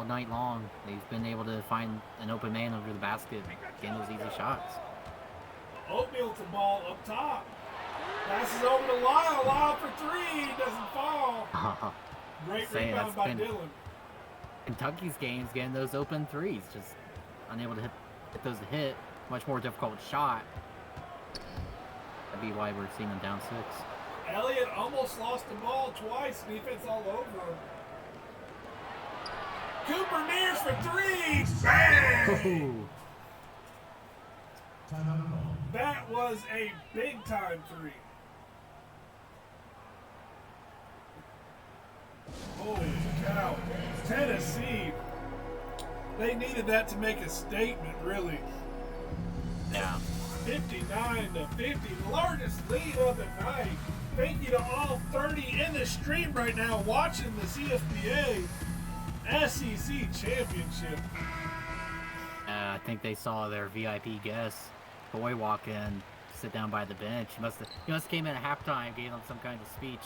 night long. They've been able to find an open man under the basket, getting those easy shots. Oatmeal to ball up top. Passes over to Lyle. Lyle for three. Doesn't fall. Great rebound by Dylan. Kentucky's game's getting those open threes. Just unable to hit those to hit. Much more difficult shot. That'd be why we're seeing them down 6. Elliott almost lost the ball twice. Defense all over him. Cooper Mears for three. Bang! That was a big-time three. Holy cow. Tennessee, they needed that to make a statement, really. Yeah. 59-50, the largest lead of the night. Thank you to all 30 in the stream right now watching the CSBA SEC Championship. I think they saw their VIP guest, boy, walk in, sit down by the bench. He must have came in at halftime, gave them some kind of speech,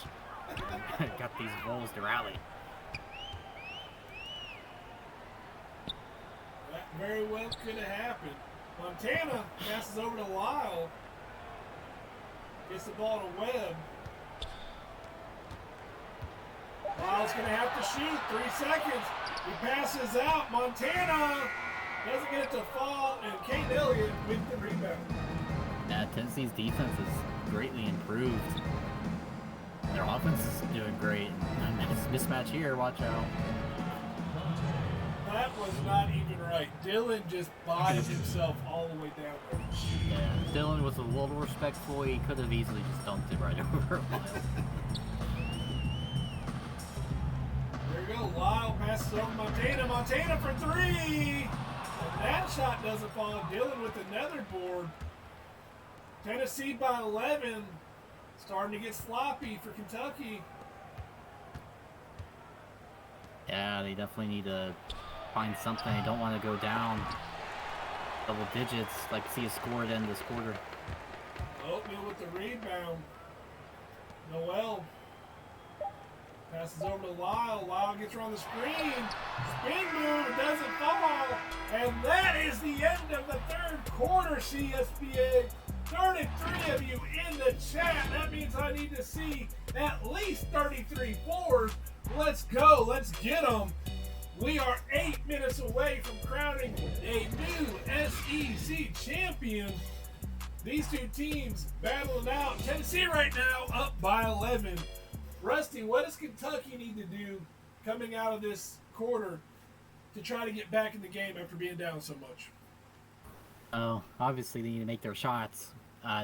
and got these Bulls to rally. That very well could have happened. Montana passes over to Lyle. Gets the ball to Webb. Lyle's going to have to shoot. 3 seconds. He passes out. Montana doesn't get it to fall, and Kane Elliott with the rebound. Yeah, Tennessee's defense has greatly improved. Their offense is doing great. This mismatch here, watch out. That was not even right. Dylan just bodied himself all the way down there. Yeah, Dylan was a little respectful. He could have easily just dunked it right over Lyle. There you go. Lyle passes over Montana. Montana for three. And that shot doesn't fall. Dylan with another board. Tennessee by 11. Starting to get sloppy for Kentucky. Yeah, they definitely need to find something. They don't want to go down double digits, like see a score at the end of this quarter. Oatmeal with the rebound. Noel passes over to Lyle. Lyle gets her on the screen. Spin move, it doesn't fall. And that is the end of the third quarter, CSBA. 33 of you in the chat. That means I need to see at least 33 fours. Let's go. Let's get them. We are 8 minutes away from crowning a new SEC champion. These two teams battling out. Tennessee right now up by 11. Rusty, what does Kentucky need to do coming out of this quarter to try to get back in the game after being down so much? Oh, obviously they need to make their shots.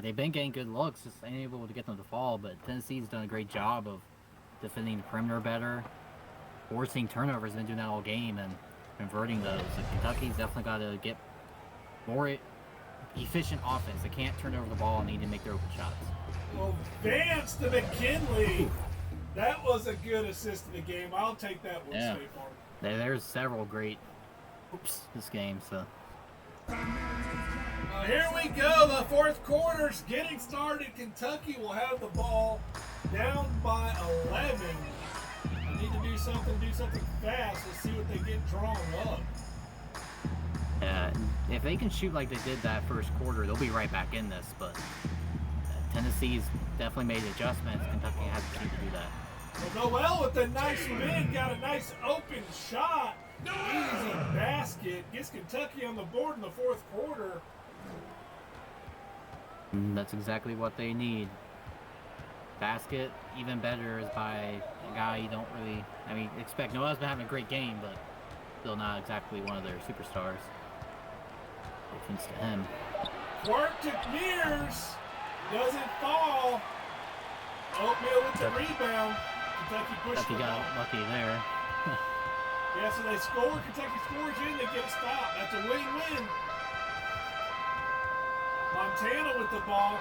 They've been getting good looks, just ain't able to get them to fall, but Tennessee's done a great job of defending the perimeter better. Forcing turnovers, been doing that all game, and converting those. Like, Kentucky's definitely got to get more efficient offense. They can't turn over the ball and need to make their open shots. Well, Vance to McKinley. That was a good assist in the game. I'll take that one, Yeah. State Farm. There's several great this game, so. Here we go. The fourth quarter's getting started. Kentucky will have the ball down by 11. I need to do something fast. Let's see what they get drawn up. Yeah, if they can shoot like they did that first quarter, they'll be right back in this, but Tennessee's definitely made adjustments. Kentucky hasn't seemed to do that. Well, Noel with a nice spin, got a nice open shot. Easy basket. Gets Kentucky on the board in the fourth quarter. That's exactly what they need. Basket, even better, is by a guy you don't really, expect. Noel's been having a great game, but still not exactly one of their superstars. Offense to him. Clark to Mears. Doesn't fall. Oatmeal with the rebound. Kentucky pushed Kentucky the got ball. lucky there. Yeah, so they score. Kentucky scores in. They get a stop. That's a win-win. Montana with the ball.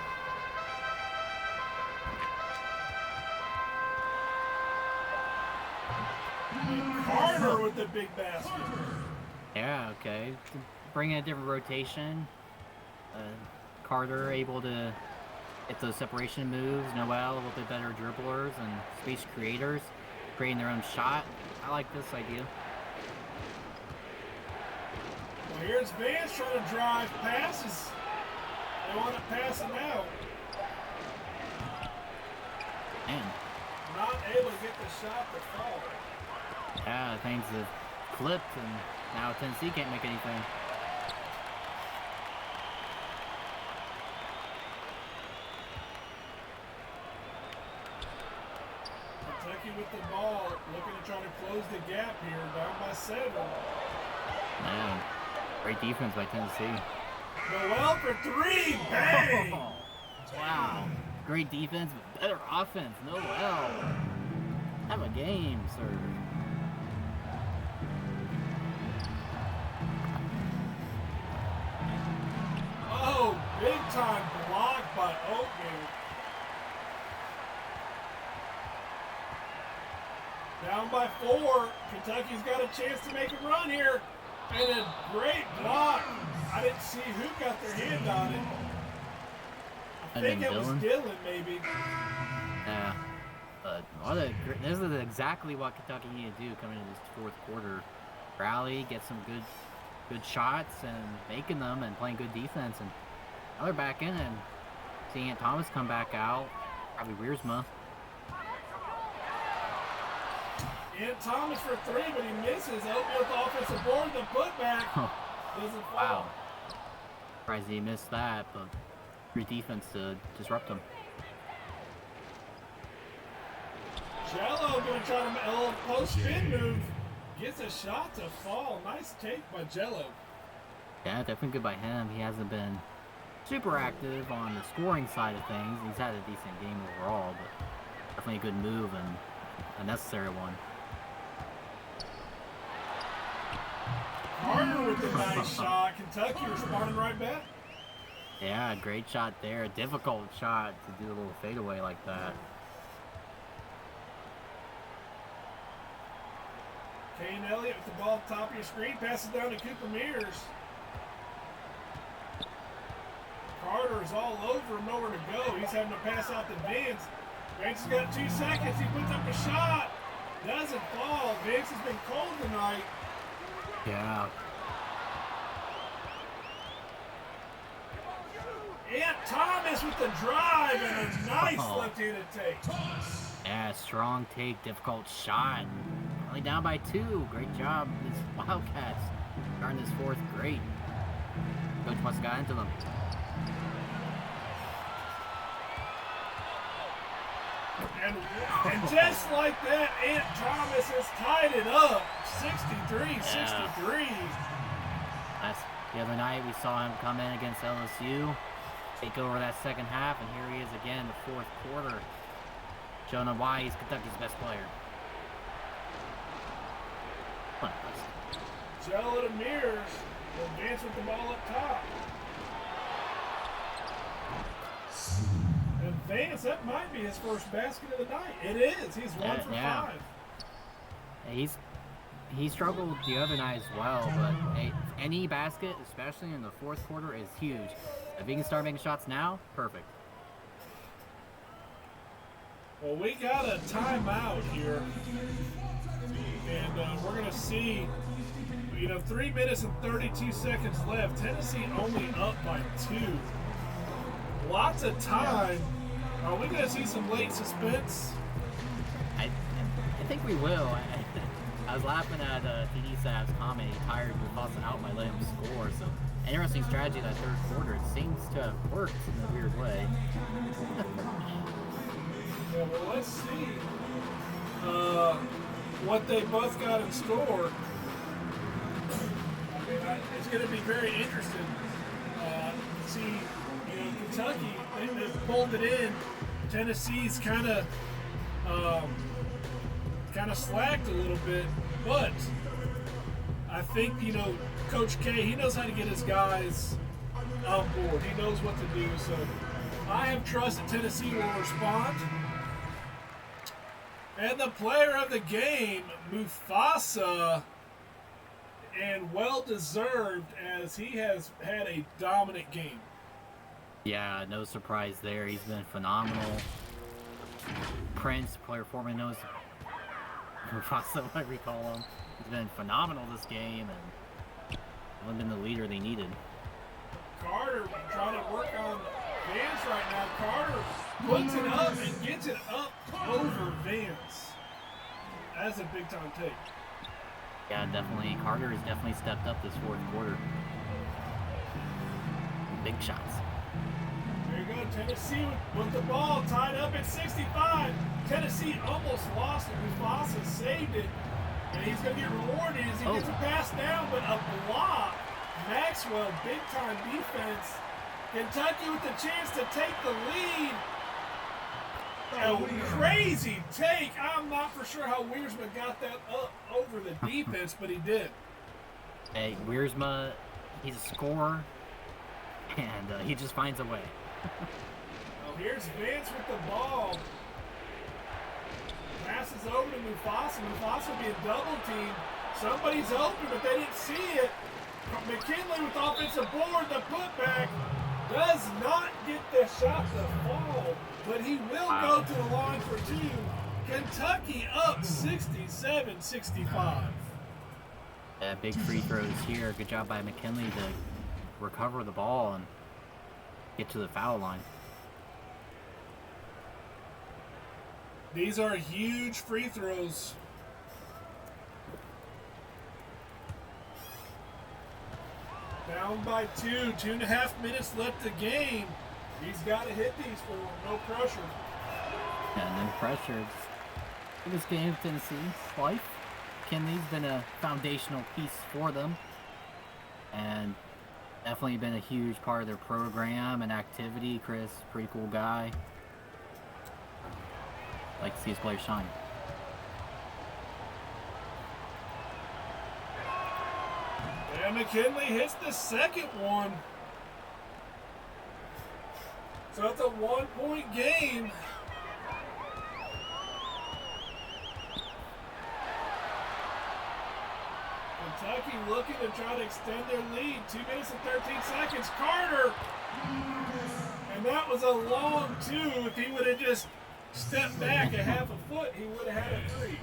And Carter with the big basket. Yeah, okay. Bring in a different rotation. Carter able to get those separation moves. Noel a little bit better dribblers and space creators, creating their own shot. I like this idea. Well, here's Vance trying to drive passes. They want to pass it out. Man. Not able to get the shot to fall. Yeah, things have flipped, and now Tennessee can't make anything. Kentucky with the ball, looking to try to close the gap here, down by 7. Man, great defense by Tennessee. Noel for 3, bang! Wow, great defense, but better offense. Noel, have a game, sir. Oh, big time block by Oatmeal. Down by 4. Kentucky's got a chance to make a run here. And a great block. I didn't see who got their hand on it. I think it was Dylan, maybe. Yeah. But this is exactly what Kentucky needed to do coming into this fourth quarter. Rally, get some good shots and making them and playing good defense. And now they're back in and seeing Aunt Thomas come back out. Probably Wiersma. And Thomas for 3, but he misses. Oatmeal with the offensive board, the putback doesn't fall. Wow. Surprised he missed that, but great defense to disrupt him. Jello going to try to a little post spin move. Gets a shot to fall. Nice take by Jello. Yeah, definitely good by him. He hasn't been super active on the scoring side of things. He's had a decent game overall, but definitely a good move and a necessary one. Carter with a nice shot. Kentucky responding right back. Yeah, great shot there. Difficult shot to do a little fadeaway like that. Kane Elliott with the ball at the top of your screen. Passes down to Cooper Mears. Carter is all over him, nowhere to go. He's having to pass out to Vince. Vince has got 2 seconds. He puts up a shot. Doesn't fall. Vince has been cold tonight. Yeah. And Thomas with the drive and a nice left-handed take. Yeah, strong take, difficult shot. Only down by 2. Great job, this Wildcats. Starting this fourth, great. Coach must have got into them. And just like that, Ant Thomas has tied it up. 63-63. That's the other night we saw him come in against LSU, take over that second half, and here he is again in the fourth quarter, showing him why he's Kentucky's best player. Jello to Mears. Will dance with the ball up top. And Vance, that might be his first basket of the night. It is. He's 1 for 5. He struggled the other night as well, but any basket, especially in the fourth quarter, is huge. If he can start making shots now, perfect. Well, we got a timeout here. And we're going to see, 3 minutes and 32 seconds left. Tennessee only up by 2. Lots of time. Are we going to see some late suspense? I think we will. I was laughing at TD Sav's comment. He tired Mufasa out by letting him score. So, interesting strategy that third quarter. It seems to have worked in a weird way. Yeah, well, let's see what they both got in store. I mean, it's going to be very interesting to see. Kentucky, they've pulled it in. Tennessee's kind of slacked a little bit, but I think Coach K, he knows how to get his guys on board. He knows what to do. So I have trust that Tennessee will respond. And the player of the game, Mufasa, and well-deserved as he has had a dominant game. Yeah, no surprise there. He's been phenomenal. Prince, player foreman knows Mufasa, whatever you call him. He's been phenomenal this game and hasn't been the leader they needed. Carter trying to work on Vance right now. Carter puts it up and gets it up over Vance. That's a big-time take. Yeah, definitely. Carter has definitely stepped up this fourth quarter. Big shots. There you go. Tennessee with the ball tied up at 65. Tennessee almost lost it. Mufasa saved it. And he's going to get rewarded as he gets a pass down, but a block. Maxwell, big-time defense. Kentucky with the chance to take the lead. A crazy take. I'm not for sure how Wiersma got that up over the defense, but he did. Hey, Wiersma, he's a scorer, and he just finds a way. Oh, here's Vance with the ball. Passes over to Mufasa. Mufasa being double teamed. Somebody's open, but they didn't see it. McKinley with the offensive board. The putback does not get the shot to fall, but he will go to the line for two. Kentucky up 67-65. Yeah, big free throws here. Good job by McKinley to recover the ball and get to the foul line. These are huge free throws. Down by 2.5 minutes left the game. He's got to hit these for him. No pressure. Yeah, no pressure. For this game, Tennessee's life. McKinley's been a foundational piece for them. And definitely been a huge part of their program and activity. Chris, pretty cool guy. Like to see his players shine. And McKinley hits the second one. So it's a 1-point game. Kentucky looking to try to extend their lead. 2 minutes and 13 seconds. Carter! And that was a long two. If he would have just stepped back a half a foot, he would have had a three.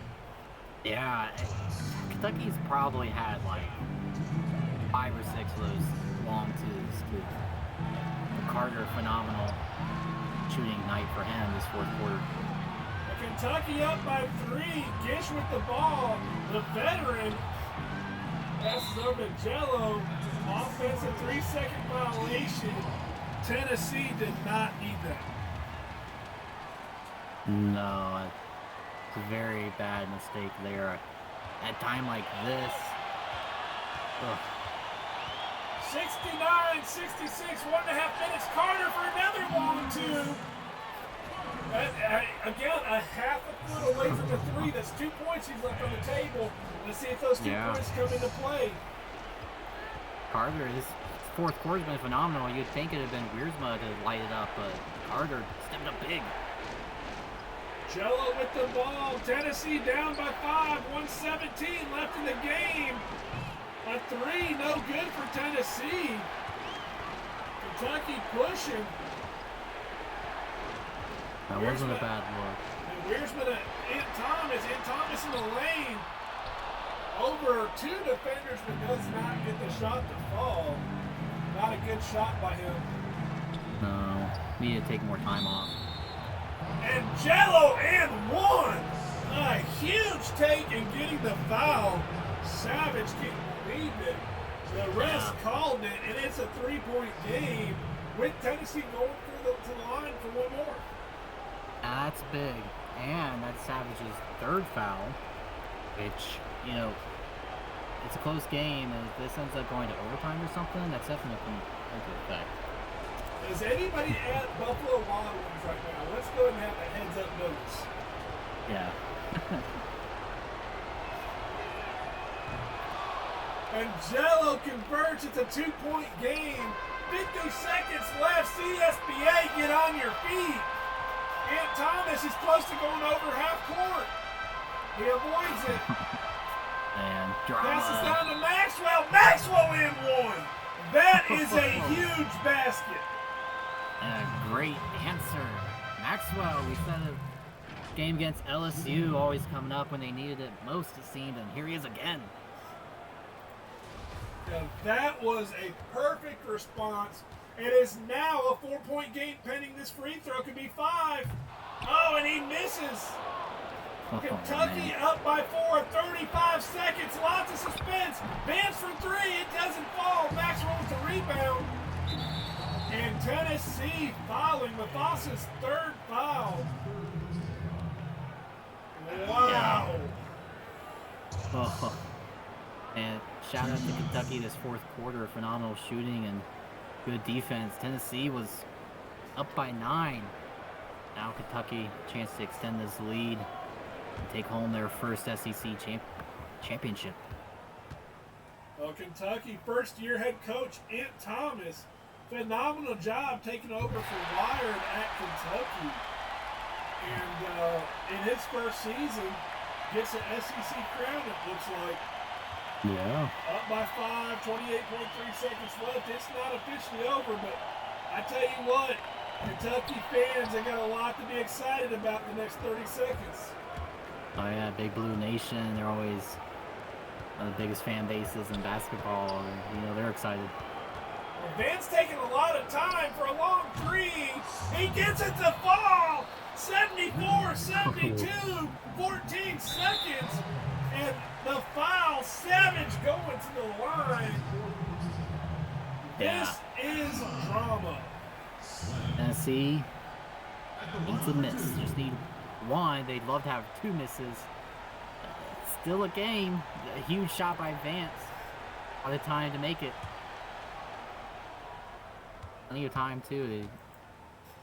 Yeah, Kentucky's probably had like 5 or 6 of those long twos too. Carter, phenomenal shooting night for him this fourth quarter. Kentucky up by 3. Gish with the ball. The veteran passes over to Jello. Offensive 3-second violation. Tennessee did not need that. No, it's a very bad mistake there. At a time like this. Ugh. 69-66, 1.5 minutes. Carter for another long two. Again, a half a foot away from the three. That's 2 points he's left on the table. Let's see if those 2 points come into play. Carter, this fourth quarter's been phenomenal. You'd think it'd have been Wiersma to light it up, but Carter stepped up big. Jello with the ball. Tennessee down by 5. 1:17 left in the game. A 3, no good for Tennessee. Kentucky pushing. That wasn't a bad look. And Wiersma to Thomas. Thomas in the lane. Over 2 defenders, but does not get the shot to fall. Not a good shot by him. No, need to take more time off. And Jello and 1. A huge take and getting the foul. Savage can't believe it. The rest called it, and it's a 3-point game with Tennessee going to the line for 1 more. That's big. And that's Savage's 3rd foul, which, you know, it's a close game, and if this ends up going to overtime or something, that's definitely going to come into effect. Is anybody at Buffalo Wild Wings right now? Let's go ahead and have a heads-up notice. Yeah. And Jello converts. It's a 2-point game. 50 seconds left. CSBA, get on your feet. And Thomas is close to going over half court. He avoids it. And Passes drama. down to Maxwell. Maxwell in one. That is a huge basket. And a great answer. Maxwell, we said a game against LSU always coming up when they needed it most, it seemed, and here he is again. Now, that was a perfect response. It is now a 4-point game pending this free throw. Could be 5. Oh, and he misses. Kentucky up by 4, 35 seconds, lots of suspense. Vance from 3, it doesn't fall. Maxwell with the rebound. And Tennessee fouling Mathasa's 3rd foul. Wow. Oh. And shout out to Kentucky this 4th quarter, phenomenal shooting and good defense. Tennessee was up by 9. Now Kentucky, chance to extend this lead. Take home their first SEC championship. Well, Kentucky first-year head coach Ant Thomas, phenomenal job taking over for Wired at Kentucky. And in his first season, gets an SEC crown, it looks like. Yeah. Up by 5, 28.3 seconds left. It's not officially over, but I tell you what, Kentucky fans, they got a lot to be excited about the next 30 seconds. Oh yeah, Big Blue Nation, they're always one of the biggest fan bases in basketball. You know, they're excited. Well, Van's taking a lot of time for a long 3. He gets it to fall. 74, 72, 14 seconds. And the foul, Savage going to the line. Yeah. This is drama. Tennessee needs a miss. Just need 1. They'd love to have 2 misses. Still a game. A huge shot by Vance. All the time to make it. Plenty of time too. They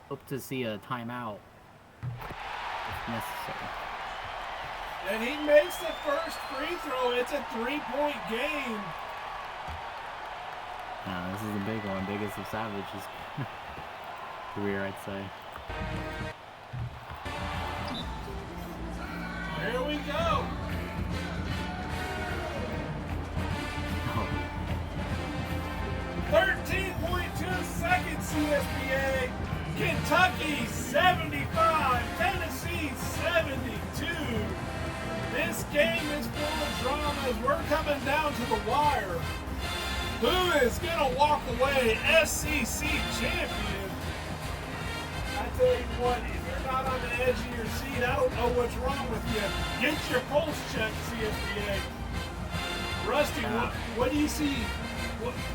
hope to see a timeout if necessary. And he makes the first free throw. It's a 3-point game. Now this is a big one. Biggest of Savage's career, I'd say. Here we go. Oh. 13.2 seconds, CSBA. Kentucky 75, Tennessee 72. This game is full of drama as we're coming down to the wire. Who is going to walk away SEC champion? I tell you what, if you're not on the edge of your seat, I don't know what's wrong with you. Get your pulse checked, CSBA. Rusty, what do you see?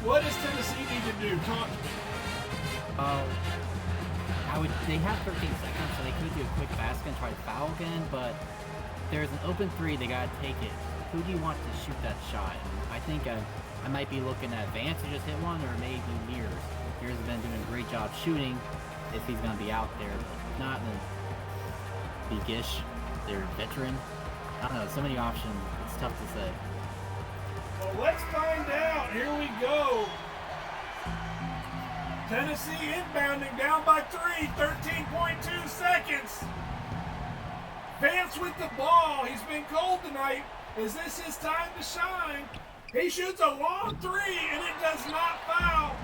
What does Tennessee need to do? Talk to me. They have 13 seconds, so they could do a quick basket and try to foul again, but there's an open 3, they gotta take it. Who do you want to shoot that shot? And I think I might be looking at Vance who just hit one, or maybe Mears. Mears has been doing a great job shooting if he's gonna be out there, but not in the Gish, their veteran. I don't know, so many options, it's tough to say. Well, let's find out. Here we go. Tennessee inbounding down by 3, 13.2 seconds. Vance with the ball. He's been cold tonight. Is this his time to shine? He shoots a long 3, and it does not foul.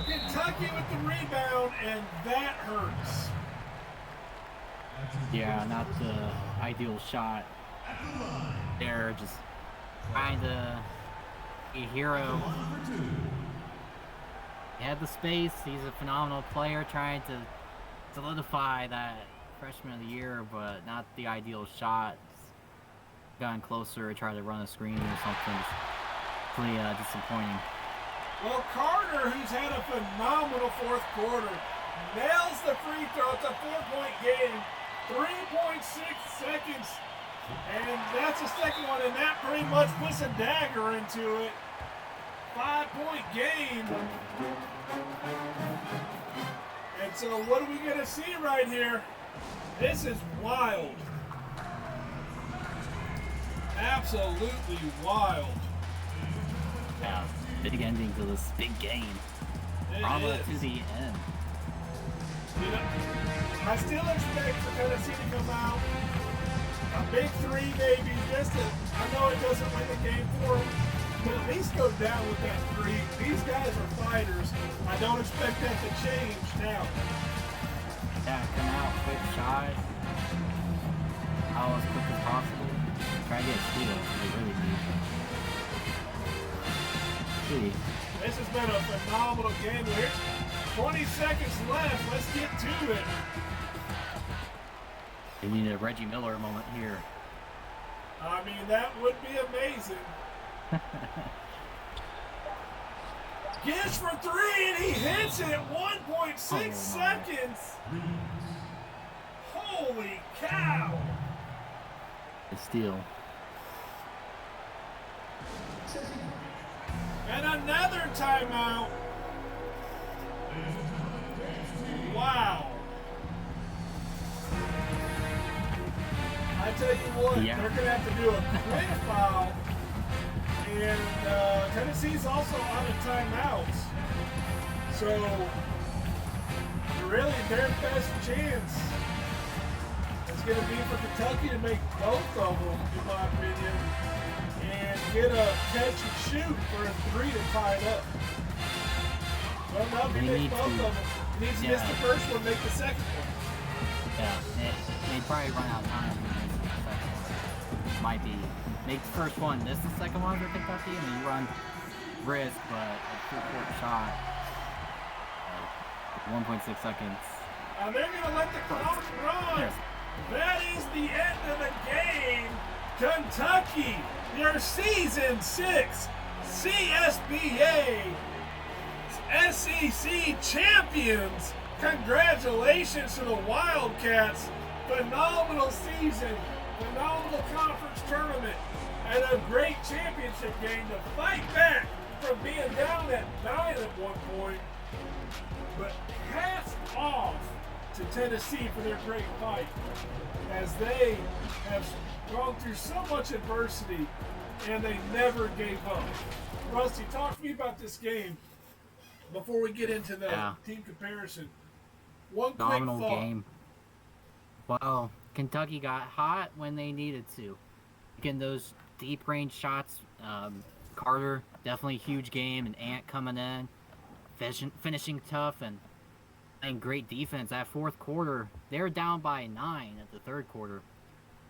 Kentucky with the rebound, and that hurts. Yeah, not the ideal shot. They're just trying to be a hero. He had the space. He's a phenomenal player trying to solidify that freshman of the year, but not the ideal shot. Gotten closer, tried to run a screen or something. Just pretty disappointing. Well, Carter, who's had a phenomenal 4th quarter, nails the free throw. It's a 4-point game. 3.6 seconds. And that's the second one, and that pretty much puts a dagger into it. 5-point game. And so what are we going to see right here? This is wild. Absolutely wild. Yeah, big ending to this big game. Drama to the end. You know, I still expect for Tennessee to come out big three maybe. I know it doesn't win the game for them, but at least go down with that three. These guys are fighters. I don't expect that to change now. Yeah, come out, quick shot. How as quick as possible. Try to get a steal if they really need. See. This has been a phenomenal game. Here's 20 seconds left. Let's get to it. They need a Reggie Miller moment here. I mean, that would be amazing. Gish for three, and he hits it. 1.6 seconds. Holy cow. The steal. And another timeout. Wow. I tell you what, Yeah. they're going to have to do a quick foul. And Tennessee's also out of timeouts. So, really, their best chance is going to be for Kentucky to make both of them, in my opinion, and get a catch and shoot for a three to tie it up. Well, now if you make both of them, he needs to miss the first one, make the second one. Yeah, they'd probably run out of time. The second one. Might be. Make the first one, miss the second one for Kentucky, and then you run risk, but a full-court shot. 1.6 seconds. They're going to let the clock run. Yes. That is the end of the game. Kentucky, your season 6 CSBA SEC champions. Congratulations to the Wildcats. Phenomenal season, phenomenal conference tournament, and a great championship game to fight back from being down at 9 at one point. But hats off to Tennessee for their great fight, as they have gone through so much adversity and they never gave up. Rusty, talk to me about this game before we get into the team comparison. One Phenomenal quick thought. game. Well, Kentucky got hot when they needed to. Getting those deep range shots. Carter, definitely a huge game, and Ant coming in, finishing tough, and great defense. That fourth quarter, they were down by 9 at the third quarter.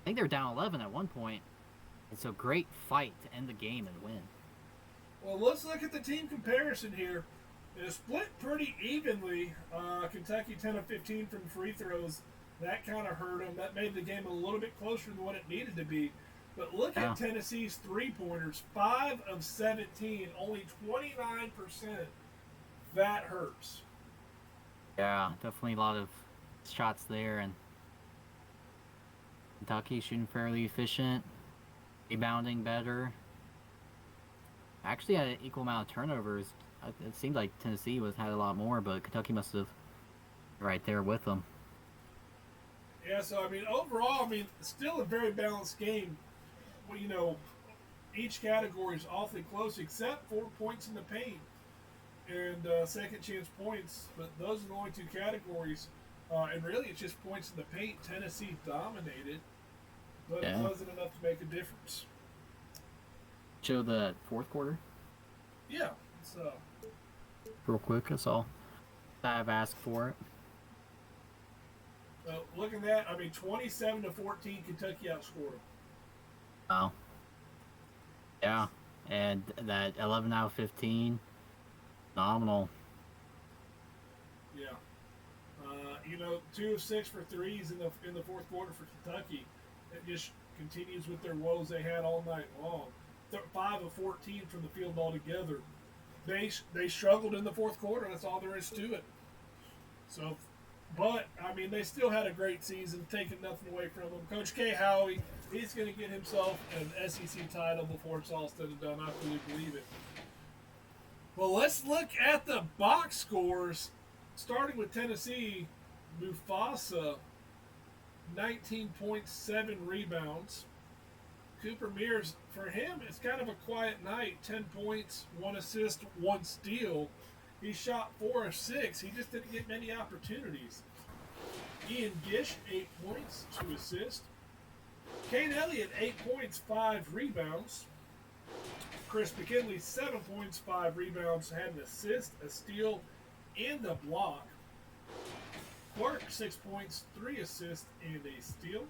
I think they were down 11 at one point. It's a great fight to end the game and win. Well, let's look at the team comparison here. It split pretty evenly. Kentucky 10 of 15 from free throws. That kind of hurt them. That made the game a little bit closer than what it needed to be. But look at Tennessee's three-pointers. 5 of 17, only 29%. That hurts. Yeah, definitely a lot of shots there, and Kentucky shooting fairly efficient, rebounding better. Actually had an equal amount of turnovers. It seemed like Tennessee had a lot more, but Kentucky must have right there with them. Yeah, so, I mean, overall, still a very balanced game. Well, you know, each category is awfully close except for points in the paint and second chance points, but those are the only two categories. And really, it's just points in the paint. Tennessee dominated, but it wasn't enough to make a difference. Show the fourth quarter? Yeah. Real quick, that's all. I've asked for it. Look at that. 27 to 14, Kentucky outscored them. Oh. Yeah. And that 11 out of 15, phenomenal. Yeah. 2 of 6 for threes in the fourth quarter for Kentucky. It just continues with their woes they had all night long. 5 of 14 from the field altogether. They struggled in the fourth quarter. That's all there is to it. So, but they still had a great season, taking nothing away from them. Coach K. Howie, he's going to get himself an SEC title before it's all said and done. I fully believe it. Well, let's look at the box scores, starting with Tennessee. Mufasa, 19.7 rebounds. Cooper Mears, for him, it's kind of a quiet night. 10 points, 1 assist, 1 steal. He shot 4 of 6. He just didn't get many opportunities. Ian Gish, 8 points, 2 assists. Kane Elliott, 8 points, 5 rebounds. Chris McKinley, 7 points, 5 rebounds, had an assist, a steal, and a block. Clark, 6 points, 3 assists, and a steal.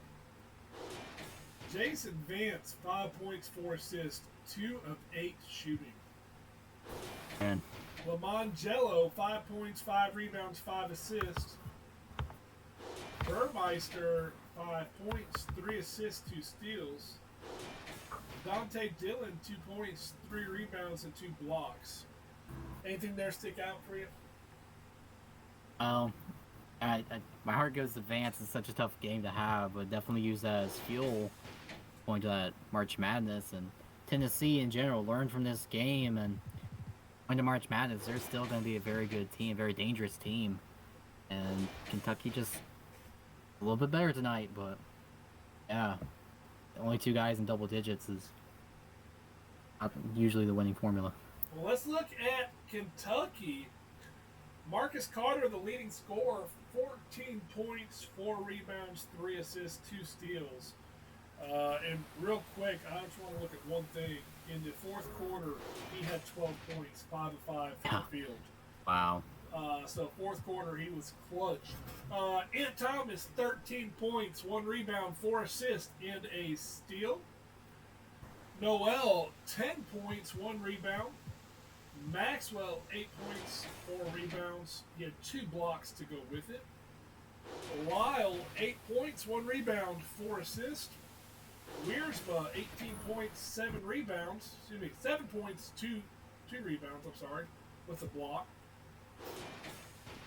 Jason Vance, 5 points, 4 assists, 2 of 8 shooting. And Lamont Jello, 5 points, 5 rebounds, 5 assists. Burmeister, 5 points, 3 assists, 2 steals. Dante Dillon, 2 points, 3 rebounds, and 2 blocks. Anything there stick out for you? My heart goes to Vance. It's such a tough game to have, but definitely use that as fuel going to that March Madness. And Tennessee in general, learn from this game and going to March Madness. They're still going to be a very good team, very dangerous team. And Kentucky just a little bit better tonight, but yeah, only 2 guys in double digits is not usually the winning formula. Well, let's look at Kentucky. Marcus Carter, the leading scorer, 14 points, 4 rebounds, 3 assists, 2 steals. And real quick, I just want to look at one thing. In the fourth quarter, he had 12 points, 5 of 5 from the field. Wow. So fourth quarter, he was clutch. Ant Thomas, 13 points, 1 rebound, 4 assists, and a steal. Noel, 10 points, 1 rebound. Maxwell, 8 points, 4 rebounds. He had 2 blocks to go with it. Lyle, 8 points, 1 rebound, 4 assists. Wiersma, 18 points, 7 rebounds. 7 points, 2 rebounds, with a block.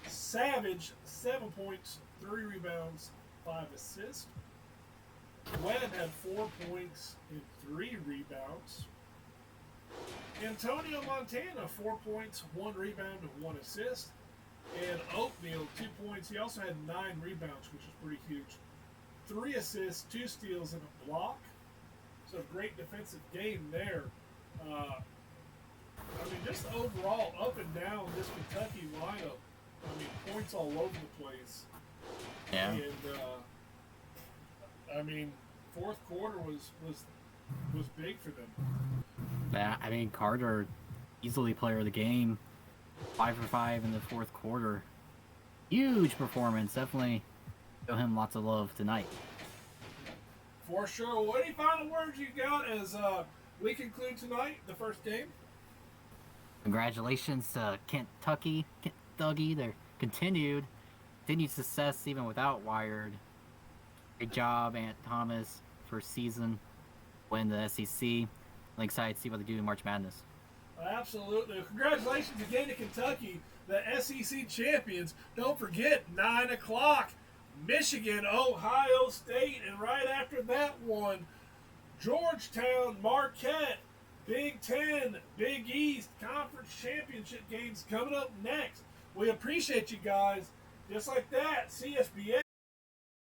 Savage, 7 points, 3 rebounds, 5 assists. Webb had 4 points and 3 rebounds. Antonio Montana, 4 points, 1 rebound, and 1 assist. And Oatmeal, 2 points. He also had 9 rebounds, which is pretty huge. 3 assists, 2 steals, and a block. So great defensive game there. Just overall, up and down this Kentucky lineup. Points all over the place. Yeah. And fourth quarter was big for them. Yeah, Carter, easily player of the game. 5 for 5 in the fourth quarter. Huge performance. Definitely show him lots of love tonight. For sure. What any final words you got as we conclude tonight, the first game? Congratulations to Kentucky. Their continued success even without Wired. Great job, Ant Thomas, first season, win the SEC. I'm excited to see what they do in March Madness. Absolutely. Congratulations again to Kentucky, the SEC champions. Don't forget, 9 o'clock, Michigan, Ohio State, and right after that one, Georgetown, Marquette, Big Ten, Big East, Conference Championship games coming up next. We appreciate you guys. Just like that, CSBA